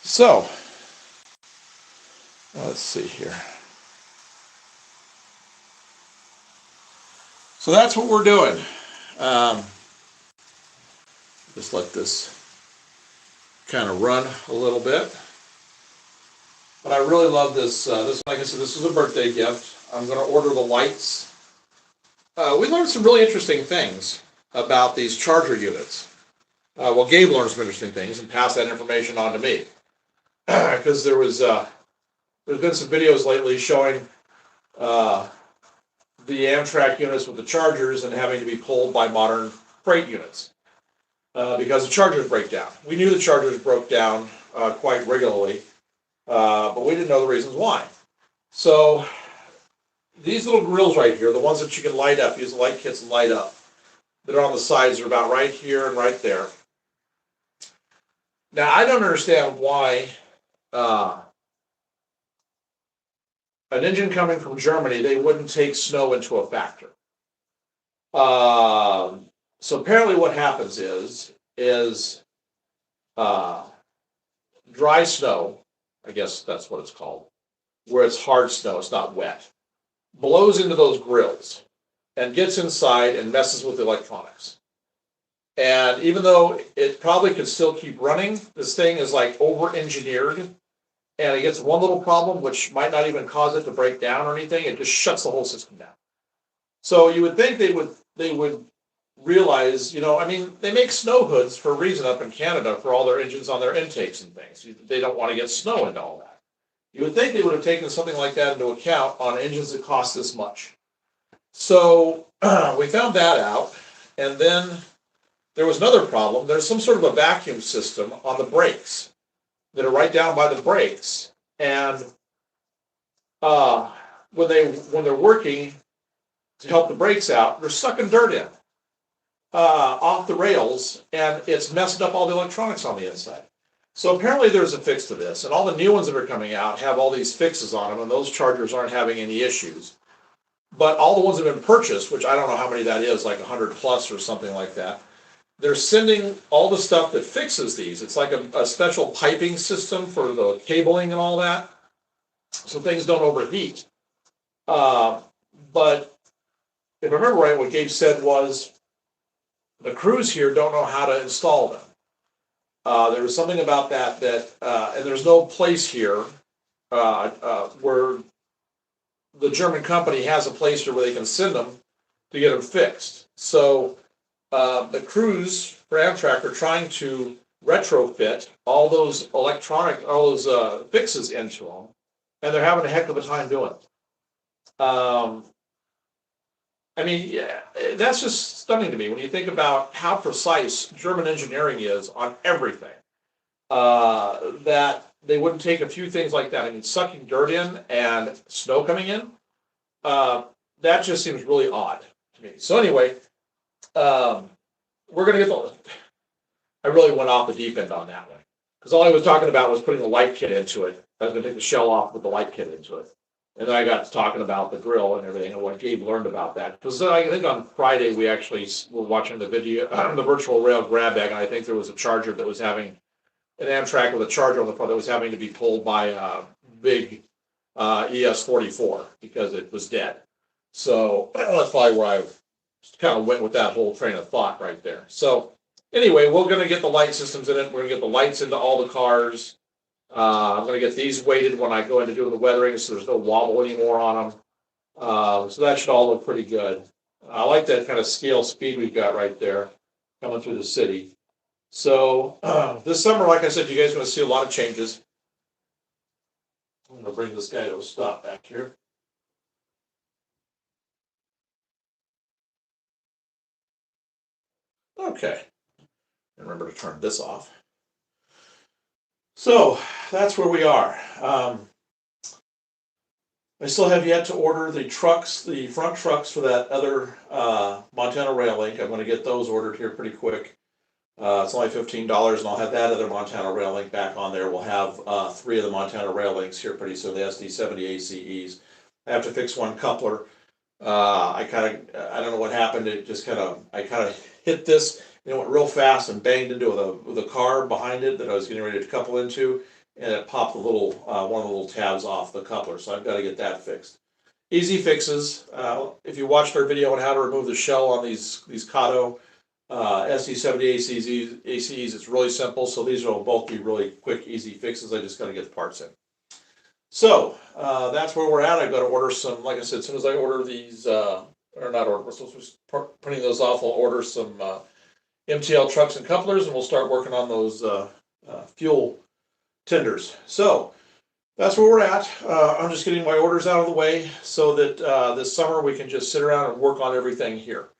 So let's see here. So that's what we're doing. Just let this kind of run a little bit. But I really love this. Like I said, this is a birthday gift. I'm going to order the lights. We learned some really interesting things about these charger units. Gabe learned some interesting things and passed that information on to me. Because there's been some videos lately showing the Amtrak units with the chargers and having to be pulled by modern freight units because the chargers break down. We knew the chargers broke down quite regularly, but we didn't know the reasons why. So these little grills right here, the ones that you can light up, use the light kits and light up, that are on the sides are about right here and right there. Now, I don't understand why an engine coming from Germany, they wouldn't take snow into a factor. So apparently what happens is dry snow, I guess that's what it's called, where it's hard snow, it's not wet, blows into those grills and gets inside and messes with the electronics. And even though it probably could still keep running, this thing is like over-engineered, and it gets one little problem, which might not even cause it to break down or anything. It just shuts the whole system down. So you would think they would realize, they make snow hoods for a reason up in Canada for all their engines on their intakes and things. They don't want to get snow into all that. You would think they would have taken something like that into account on engines that cost this much. So we found that out, and then there was another problem. There's some sort of a vacuum system on the brakes that are right down by the brakes, and when they're working to help the brakes out, they're sucking dirt in off the rails, and it's messed up all the electronics on the inside. So apparently there's a fix to this, and all the new ones that are coming out have all these fixes on them, and those chargers aren't having any issues. But all the ones that have been purchased, which I don't know how many that is, like 100 plus or something like that, they're sending all the stuff that fixes these. It's like a special piping system for the cabling and all that, so things don't overheat. But if I remember right, what Gabe said was the crews here don't know how to install them. There was something about that, and there's no place here where the German company has a place here where they can send them to get them fixed. So the crews for Amtrak are trying to retrofit all those fixes into them, and they're having a heck of a time doing it. That's just stunning to me when you think about how precise German engineering is on everything. That they wouldn't take a few things like that. Sucking dirt in and snow coming in, that just seems really odd to me. So anyway, we're going to get I really went off the deep end on that one. Because all I was talking about was putting the light kit into it. I was gonna take the shell off with the light kit into it. And then I got to talking about the grill and everything and what Gabe learned about that. Because I think on Friday, we actually were watching the video, the virtual rail grab bag, and I think there was a charger that was having, an Amtrak with a charger on the front that was having to be pulled by a big ES44 because it was dead. So that's probably where I kind of went with that whole train of thought right there. So anyway, we're gonna get the light systems in it. We're gonna get the lights into all the cars. I'm gonna get these weighted when I go into doing the weathering, so there's no wobble anymore on them. So that should all look pretty good. I like that kind of scale speed we've got right there coming through the city. So this summer, like I said, you guys are gonna see a lot of changes. I'm gonna bring this guy to a stop back here. Okay. Remember to turn this off. So that's where we are. I still have yet to order the trucks, the front trucks for that other Montana Rail Link. I'm going to get those ordered here pretty quick. It's only $15, and I'll have that other Montana Rail Link back on there. We'll have 3 of the Montana Rail Links here pretty soon, the SD70 ACEs. I have to fix one coupler. I don't know what happened. It just I kind of hit this, and it went real fast and banged into the car behind it that I was getting ready to couple into, and it popped the little one of the little tabs off the coupler. So I've got to get that fixed. Easy fixes. If you watched our video on how to remove the shell on these Kato SD70 ACEs, it's really simple. So these will both be really quick, easy fixes. I just got to get the parts in. So that's where we're at. I've got to order some, like I said, as soon as I order these, or not order, we're supposed to be printing those off, I'll order some MTL trucks and couplers, and we'll start working on those fuel tenders. So that's where we're at. I'm just getting my orders out of the way so that this summer we can just sit around and work on everything here.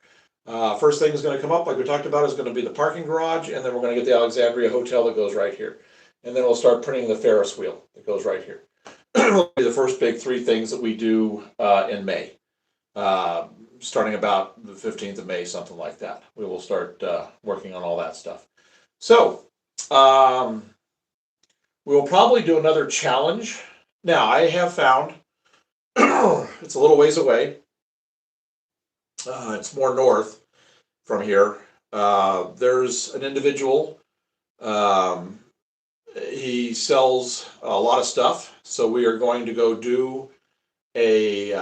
First thing is going to come up, like we talked about, is going to be the parking garage, and then we're going to get the Alexandria Hotel that goes right here. And then we'll start printing the Ferris wheel that goes right here. Will be the first big 3 things that we do in May. Starting about the 15th of May, something like that. We will start working on all that stuff. So, we will probably do another challenge. Now, I have found, it's a little ways away. It's more north from here. There's an individual, he sells a lot of stuff. So we are going to go do a,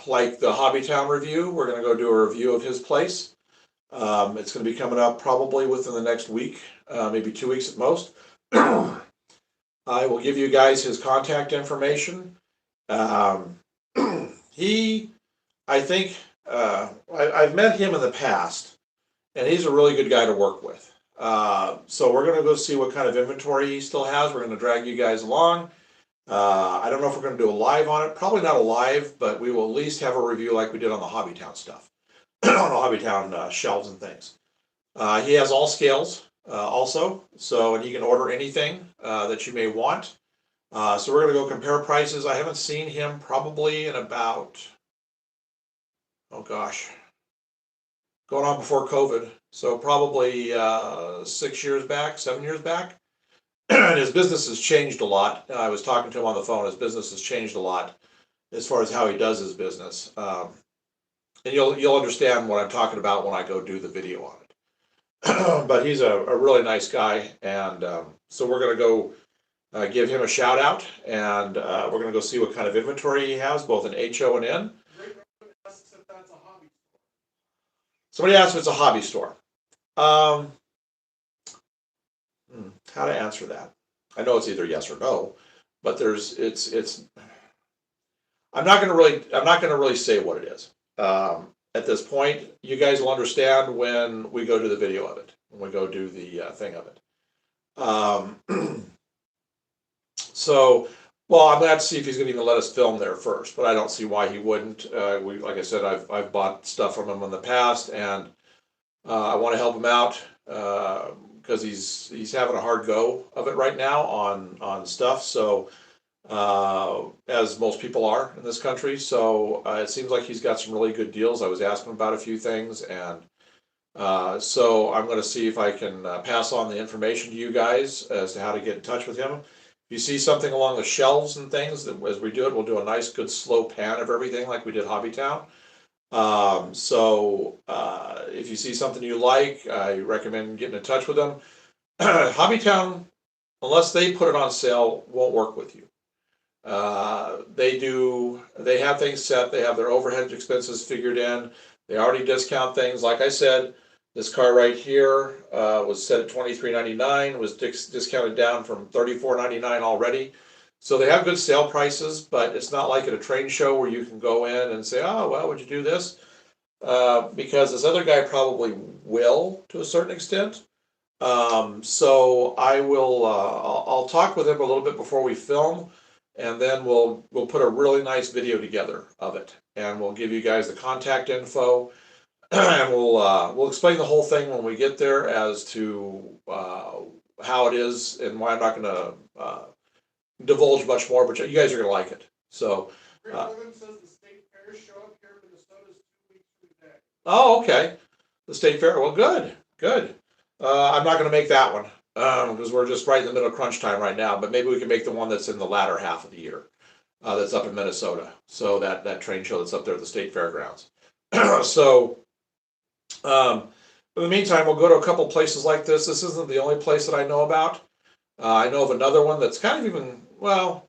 like the Hobbytown review. We're going to go do a review of his place. It's going to be coming up probably within the next week, maybe 2 weeks at most. I will give you guys his contact information. I think, I've met him in the past, and he's a really good guy to work with. So we're going to go see what kind of inventory he still has. We're going to drag you guys along. I don't know if we're going to do a live on it. Probably not a live, but we will at least have a review like we did on the Hobbytown stuff. On the Hobbytown shelves and things. He has all scales also, so, and you can order anything that you may want. So we're going to go compare prices. I haven't seen him probably in about, oh gosh, going on before COVID. So probably 6 years back, 7 years back. And his business has changed a lot. I was talking to him on the phone. His business has changed a lot as far as how he does his business. And you'll understand what I'm talking about when I go do the video on it. But he's a really nice guy, and so we're going to go give him a shout out, and we're going to go see what kind of inventory he has, both in HO and N. Somebody asked if it's a hobby store. How to answer that? I know it's either yes or no, but it's. I'm not going to really say what it is. At this point, you guys will understand when we go do the video of it, when we go do the thing of it. So, well, I'm going to have to see if he's going to even let us film there first, but I don't see why he wouldn't. Like I said, I've bought stuff from him in the past, and I want to help him out because he's having a hard go of it right now on stuff. So. As most people are in this country. So it seems like he's got some really good deals. I was asking him about a few things, and So I'm gonna see if I can pass on the information to you guys as to how to get in touch with him. If you see something along the shelves and things, that as we do it, we'll do a nice good slow pan of everything like we did Hobbytown. If you see something you like, I recommend getting in touch with them. Hobbytown, unless they put it on sale, won't work with you. They have things set, they have their overhead expenses figured in, they already discount things. Like I said, this car right here was set at $23.99, was discounted down from $34.99 already. So they have good sale prices, but it's not like at a train show where you can go in and say, oh, well, would you do this? Because this other guy probably will to a certain extent. So I will, I'll talk with him a little bit before we film, and then we'll put a really nice video together of it, and we'll give you guys the contact info, and we'll explain the whole thing when we get there as to how it is and why I'm not going to divulge much more, but you guys are going to like it. So. Rick Williams says the state fairs show up here in Minnesota 2 weeks from today. Oh, okay. The state fair. Well, good, good. I'm not going to make that one because we're just right in the middle of crunch time right now. But maybe we can make the one that's in the latter half of the year, that's up in Minnesota. So that train show that's up there at the state fairgrounds. So, in the meantime, we'll go to a couple places like this. This isn't the only place that I know about. I know of another one that's kind of even, well,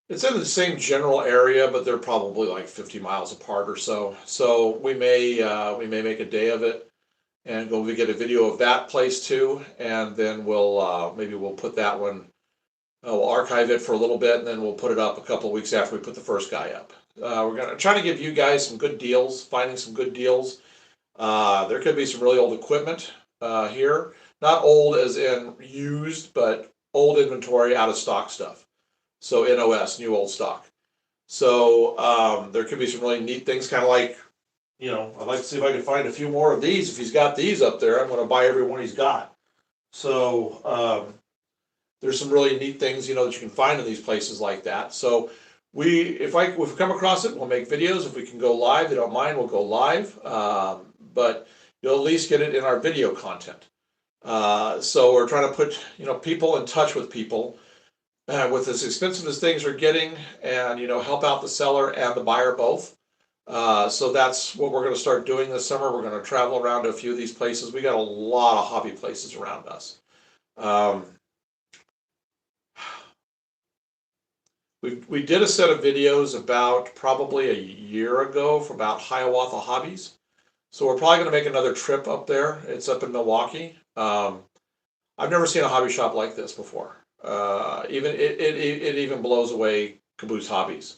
it's in the same general area, but they're probably like 50 miles apart or so. So we may make a day of it, and we get a video of that place too, and then maybe we'll put that one. We'll archive it for a little bit, and then we'll put it up a couple of weeks after we put the first guy up. We're gonna try to give you guys some good deals, finding some good deals. There could be some really old equipment here, not old as in used, but old inventory, out of stock stuff. So NOS, new old stock. So there could be some really neat things, kind of like, I'd like to see if I can find a few more of these. If he's got these up there, I'm going to buy every one he's got. So there's some really neat things, that you can find in these places like that. So if we come across it, we'll make videos. If we can go live, they don't mind, we'll go live. But you'll at least get it in our video content. So we're trying to put, people in touch with people. With as expensive as things are getting, and help out the seller and the buyer both. So that's what we're going to start doing this summer. We're going to travel around to a few of these places. We got a lot of hobby places around us. We did a set of videos about probably a year ago for about Hiawatha Hobbies. So we're probably going to make another trip up there. It's up in Milwaukee. I've never seen a hobby shop like this before. It even blows away Caboose Hobbies.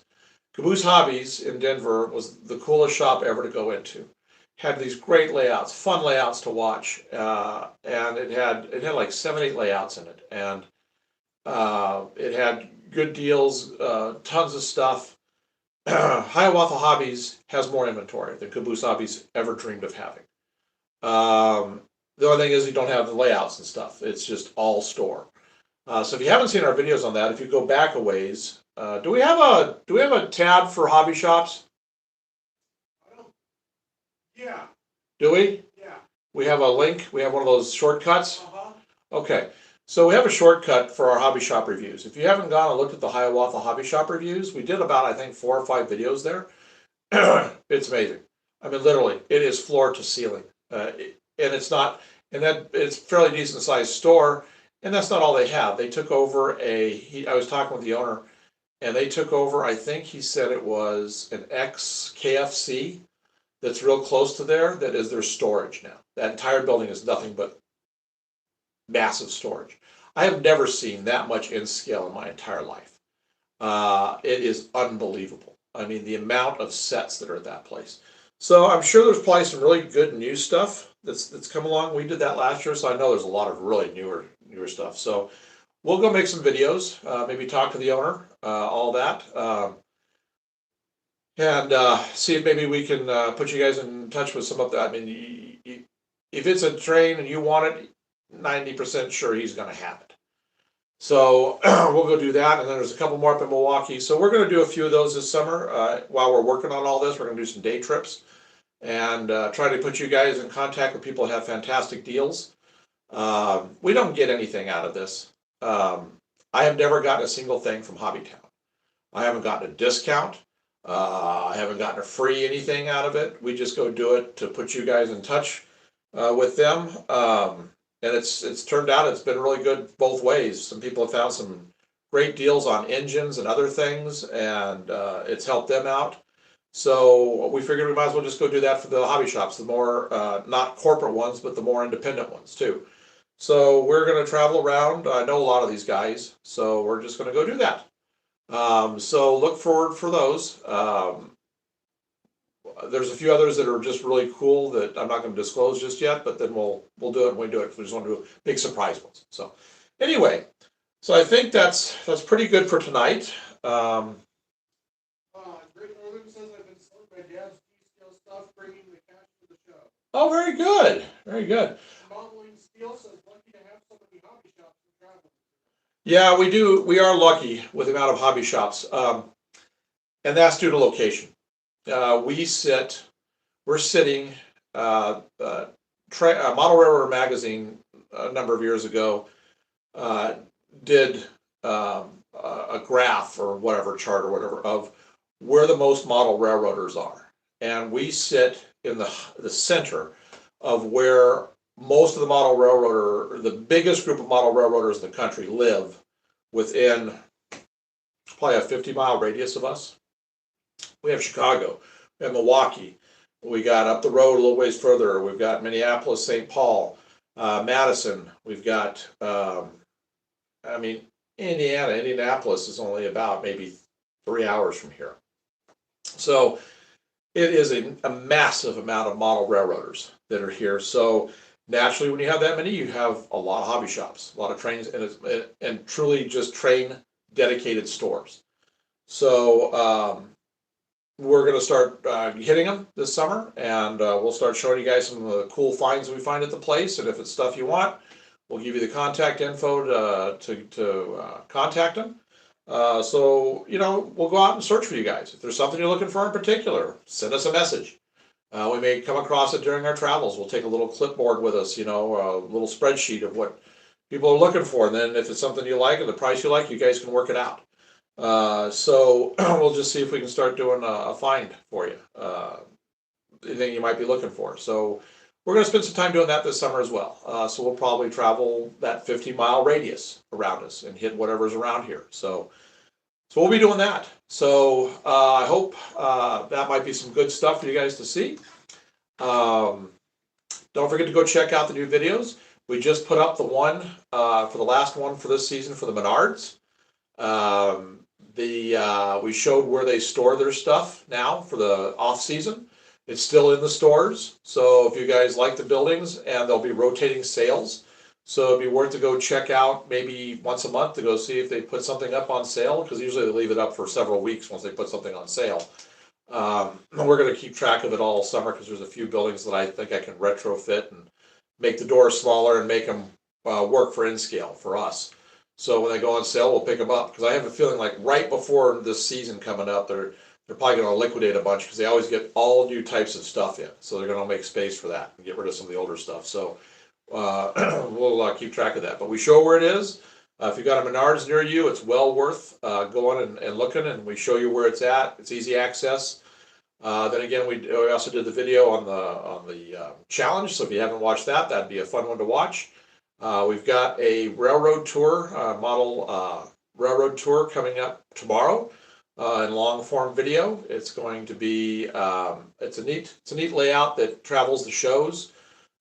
Caboose Hobbies in Denver was the coolest shop ever to go into. Had these great layouts, fun layouts to watch, and it had like 7, 8 layouts in it, and it had good deals, tons of stuff. Hiawatha Hobbies has more inventory than Caboose Hobbies ever dreamed of having. The only thing is you don't have the layouts and stuff. It's just all store. So if you haven't seen our videos on that, if you go back a ways, do we have a tab for hobby shops? Yeah. Do we? Yeah. We have a link. We have one of those shortcuts. Uh-huh. Okay. So we have a shortcut for our hobby shop reviews. If you haven't gone and looked at the Hiawatha hobby shop reviews, we did about, I think, 4 or 5 videos there. It's amazing. I mean, literally, it is floor to ceiling. It's a fairly decent sized store. And that's not all they have. They took over I was talking with the owner, and they took over, I think he said it was an ex-KFC that's real close to there, that is their storage now. That entire building is nothing but massive storage. I have never seen that much in scale in my entire life. It is unbelievable. I mean, the amount of sets that are at that place. So I'm sure there's probably some really good new stuff that's come along. We did that last year, so I know there's a lot of really newer stuff. So we'll go make some videos, maybe talk to the owner, all that, and see if maybe we can put you guys in touch with some of that. I mean, if it's a train and you want it, 90% sure he's going to have it. So we'll go do that, and then there's a couple more up in Milwaukee. So we're going to do a few of those this summer. While we're working on all this, we're going to do some day trips. and try to put you guys in contact with people that have fantastic deals. We don't get anything out of this. I have never gotten a single thing from Hobbytown. I haven't gotten a discount. I haven't gotten a free anything out of it. We just go do it to put you guys in touch with them. And it's turned out it's been really good both ways. Some people have found some great deals on engines and other things, and it's helped them out. So we figured we might as well just go do that for the hobby shops, the more not corporate ones, but the more independent ones too. So we're going to travel around. I know a lot of these guys, so we're just going to go do that. So look forward for those. There's a few others that are just really cool that I'm not going to disclose just yet, but then we'll do it when we do it. We just want to do big surprise ones. So anyway, so I think that's pretty good for tonight. Great Northern says I've been selling my dad's steel stuff, bringing the cash to the show. Oh, very good, very good. Modeling Steel says lucky to have so many hobby shops and travel. Yeah, we do. We are lucky with the amount of hobby shops, and that's due to location. We're sitting. Model Railroad Magazine a number of years ago did a graph or whatever chart or whatever of where the most model railroaders are, and we sit in the center of where most of the biggest group of model railroaders in the country live within probably a 50-mile radius of us. We have Chicago, we have Milwaukee, we got up the road a little ways further, we've got Minneapolis, St. Paul, Madison, we've got, Indianapolis is only about maybe 3 hours from here. So it is a massive amount of model railroaders that are here. So naturally, when you have that many, you have a lot of hobby shops, a lot of trains, and truly just train dedicated stores. So we're going to start hitting them this summer, and we'll start showing you guys some of the cool finds we find at the place. And if it's stuff you want, we'll give you the contact info to contact them. So we'll go out and search for you guys. If there's something you're looking for in particular, send us a message. We may come across it during our travels. We'll take a little clipboard with us, a little spreadsheet of what people are looking for. And then if it's something you like and the price you like, you guys can work it out. So we'll just see if we can start doing a find for you, anything you might be looking for. So we're going to spend some time doing that this summer as well. So we'll probably travel that 50-mile radius around us and hit whatever's around here. So we'll be doing that. So I hope that might be some good stuff for you guys to see. Don't forget to go check out the new videos. We just put up the one for the last one for this season for the Menards. We showed where they store their stuff now for the off season. It's still in the stores. So if you guys like the buildings, and there'll be rotating sales. So it'd be worth to go check out maybe once a month to go see if they put something up on sale, because usually they leave it up for several weeks once they put something on sale. We're going to keep track of it all summer because there's a few buildings that I think I can retrofit and make the doors smaller and make them work for InScale for us. So when they go on sale, we'll pick them up, because I have a feeling like right before this season coming up, they're probably going to liquidate a bunch, because they always get all new types of stuff in. So they're going to make space for that and get rid of some of the older stuff. So we'll keep track of that. But we show where it is. If you've got a Menards near you, it's well worth going and looking, and we show you where it's at. It's easy access. Then again, we also did the video on the challenge. So if you haven't watched that, that'd be a fun one to watch. We've got a railroad tour, model railroad tour coming up tomorrow in long form video. It's going to be it's a neat layout that travels the shows.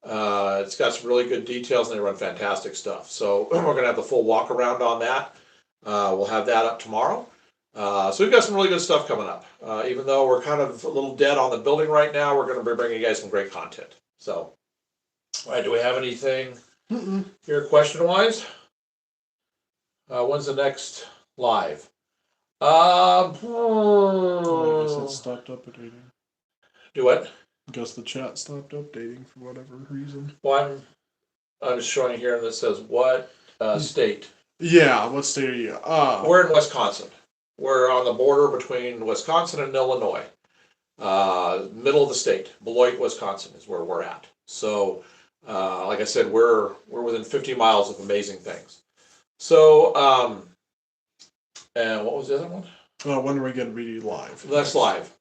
It's got some really good details, and they run fantastic stuff. So we're going to have the full walk around on that. We'll have that up tomorrow. So we've got some really good stuff coming up. Even though we're kind of a little dead on the building right now, we're going to be bringing you guys some great content. So, all right, do we have anything here question-wise? When's the next live? I guess it stopped updating. Do what? I guess the chat stopped updating for whatever reason. Well, I'm just showing here that says what state? Yeah, what state are you? We're in Wisconsin. We're on the border between Wisconsin and Illinois. Middle of the state, Beloit, Wisconsin is where we're at. So, like I said, we're within 50 miles of amazing things. So, and what was the other one? When are we going to be live? That's live.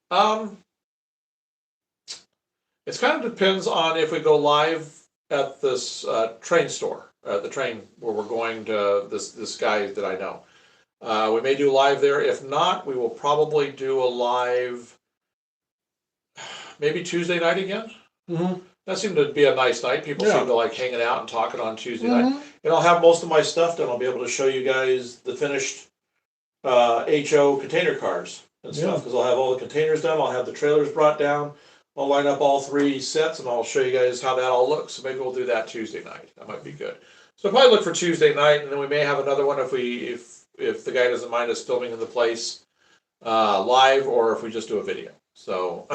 It kind of depends on if we go live at this train store, the train where we're going to this guy that I know. We may do live there. If not, we will probably do a live maybe Tuesday night again. Mm-hmm. That seemed to be a nice night. People Yeah. seem to like hanging out and talking on Tuesday Mm-hmm. night. And I'll have most of my stuff done. I'll be able to show you guys the finished HO container cars and stuff, because I'll have all the containers done. I'll have the trailers brought down. I'll line up all 3 sets and I'll show you guys how that all looks. So maybe we'll do that Tuesday night. That might be good. So probably look for Tuesday night, and then we may have another one if the guy doesn't mind us filming in the place live, or if we just do a video. So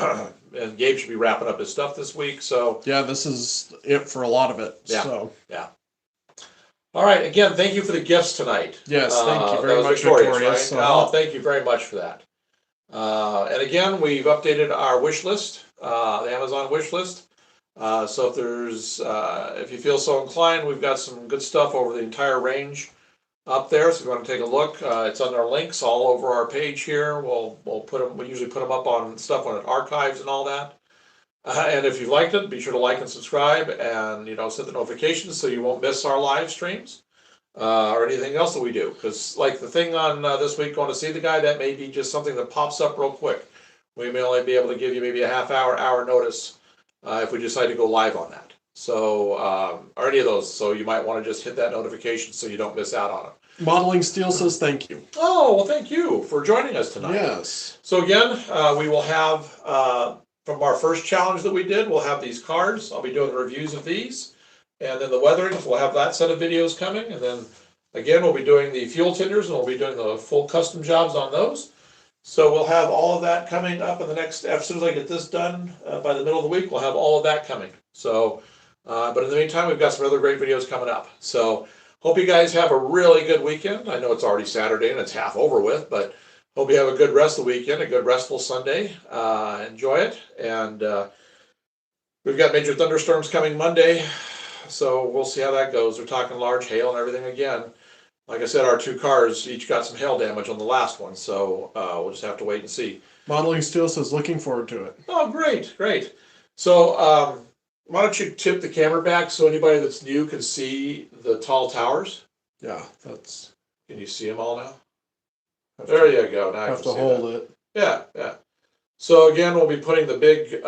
and Gabe should be wrapping up his stuff this week. So Yeah, this is it for a lot of it. Yeah. So all right. Again, thank you for the gifts tonight. yes, thank you That very was much, Victorious, right? Uh-huh. Oh, thank you very much for that. And again, we've updated our wish list, the Amazon wish list. So if you feel so inclined, we've got some good stuff over the entire range up there. So if you want to take a look, it's on our links all over our page here. We'll put them. We usually put them up on stuff on archives and all that. And if you liked it, be sure to like and subscribe, and set the notifications so you won't miss our live streams or anything else that we do. Because like the thing on this week, going to see the guy, that may be just something that pops up real quick. We may only be able to give you maybe a half hour notice if we decide to go live on that. So or any of those. So you might want to just hit that notification so you don't miss out on it. Modeling Steel says thank you. Oh, well, thank you for joining us tonight. Yes. So again, we will have from our first challenge that we did, we'll have these cards. I'll be doing reviews of these. And then the weatherings, we'll have that set of videos coming. And then again, we'll be doing the fuel tenders, and we'll be doing the full custom jobs on those. So we'll have all of that coming up in the next, as soon as I get this done by the middle of the week, we'll have all of that coming. So, but in the meantime, we've got some other great videos coming up. So hope you guys have a really good weekend. I know it's already Saturday and it's half over with, but hope you have a good rest of the weekend, a good restful Sunday. Enjoy it. And we've got major thunderstorms coming Monday, so we'll see how that goes. They're talking large hail and everything again. Like I said, our 2 cars each got some hail damage on the last one, so we'll just have to wait and see. Modeling Steel says looking forward to it. Oh, great, great. So why don't you tip the camera back so anybody that's new can see the tall towers? Yeah, that's. Can you see them all now? There you go. Now I Have can to see hold that. it. Yeah, yeah. So again, we'll be putting the big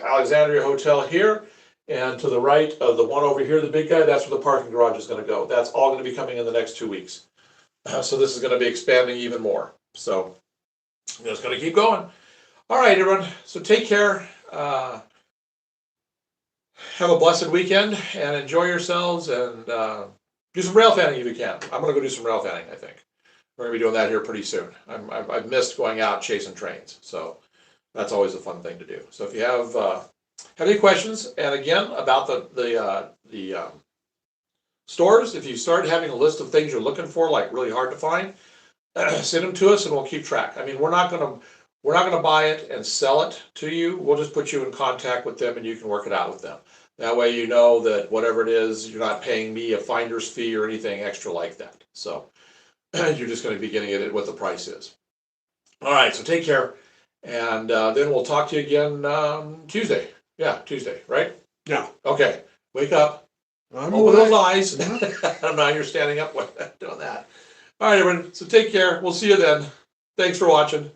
Alexandria Hotel here, and to the right of the one over here, the big guy, that's where the parking garage is going to go. That's all going to be coming in the next 2 weeks. So this is going to be expanding even more. So it's going to keep going. All right, everyone. So take care. Have a blessed weekend and enjoy yourselves, and do some rail fanning if you can. I'm going to go do some rail fanning, I think. We're going to be doing that here pretty soon. I've missed going out chasing trains, so that's always a fun thing to do. So if you have any questions, and again about the stores, if you start having a list of things you're looking for, like really hard to find, send them to us and we'll keep track. I mean, we're not gonna buy it and sell it to you. We'll just put you in contact with them and you can work it out with them. That way you know that whatever it is, you're not paying me a finder's fee or anything extra like that. So you're just going to be getting it at what the price is. All right, so take care, and then we'll talk to you again Tuesday. Yeah, Tuesday, right? Yeah. Okay, wake up, I'm open those awake. eyes. Now you're standing up doing that. All right, everyone, so take care. We'll see you then. Thanks for watching.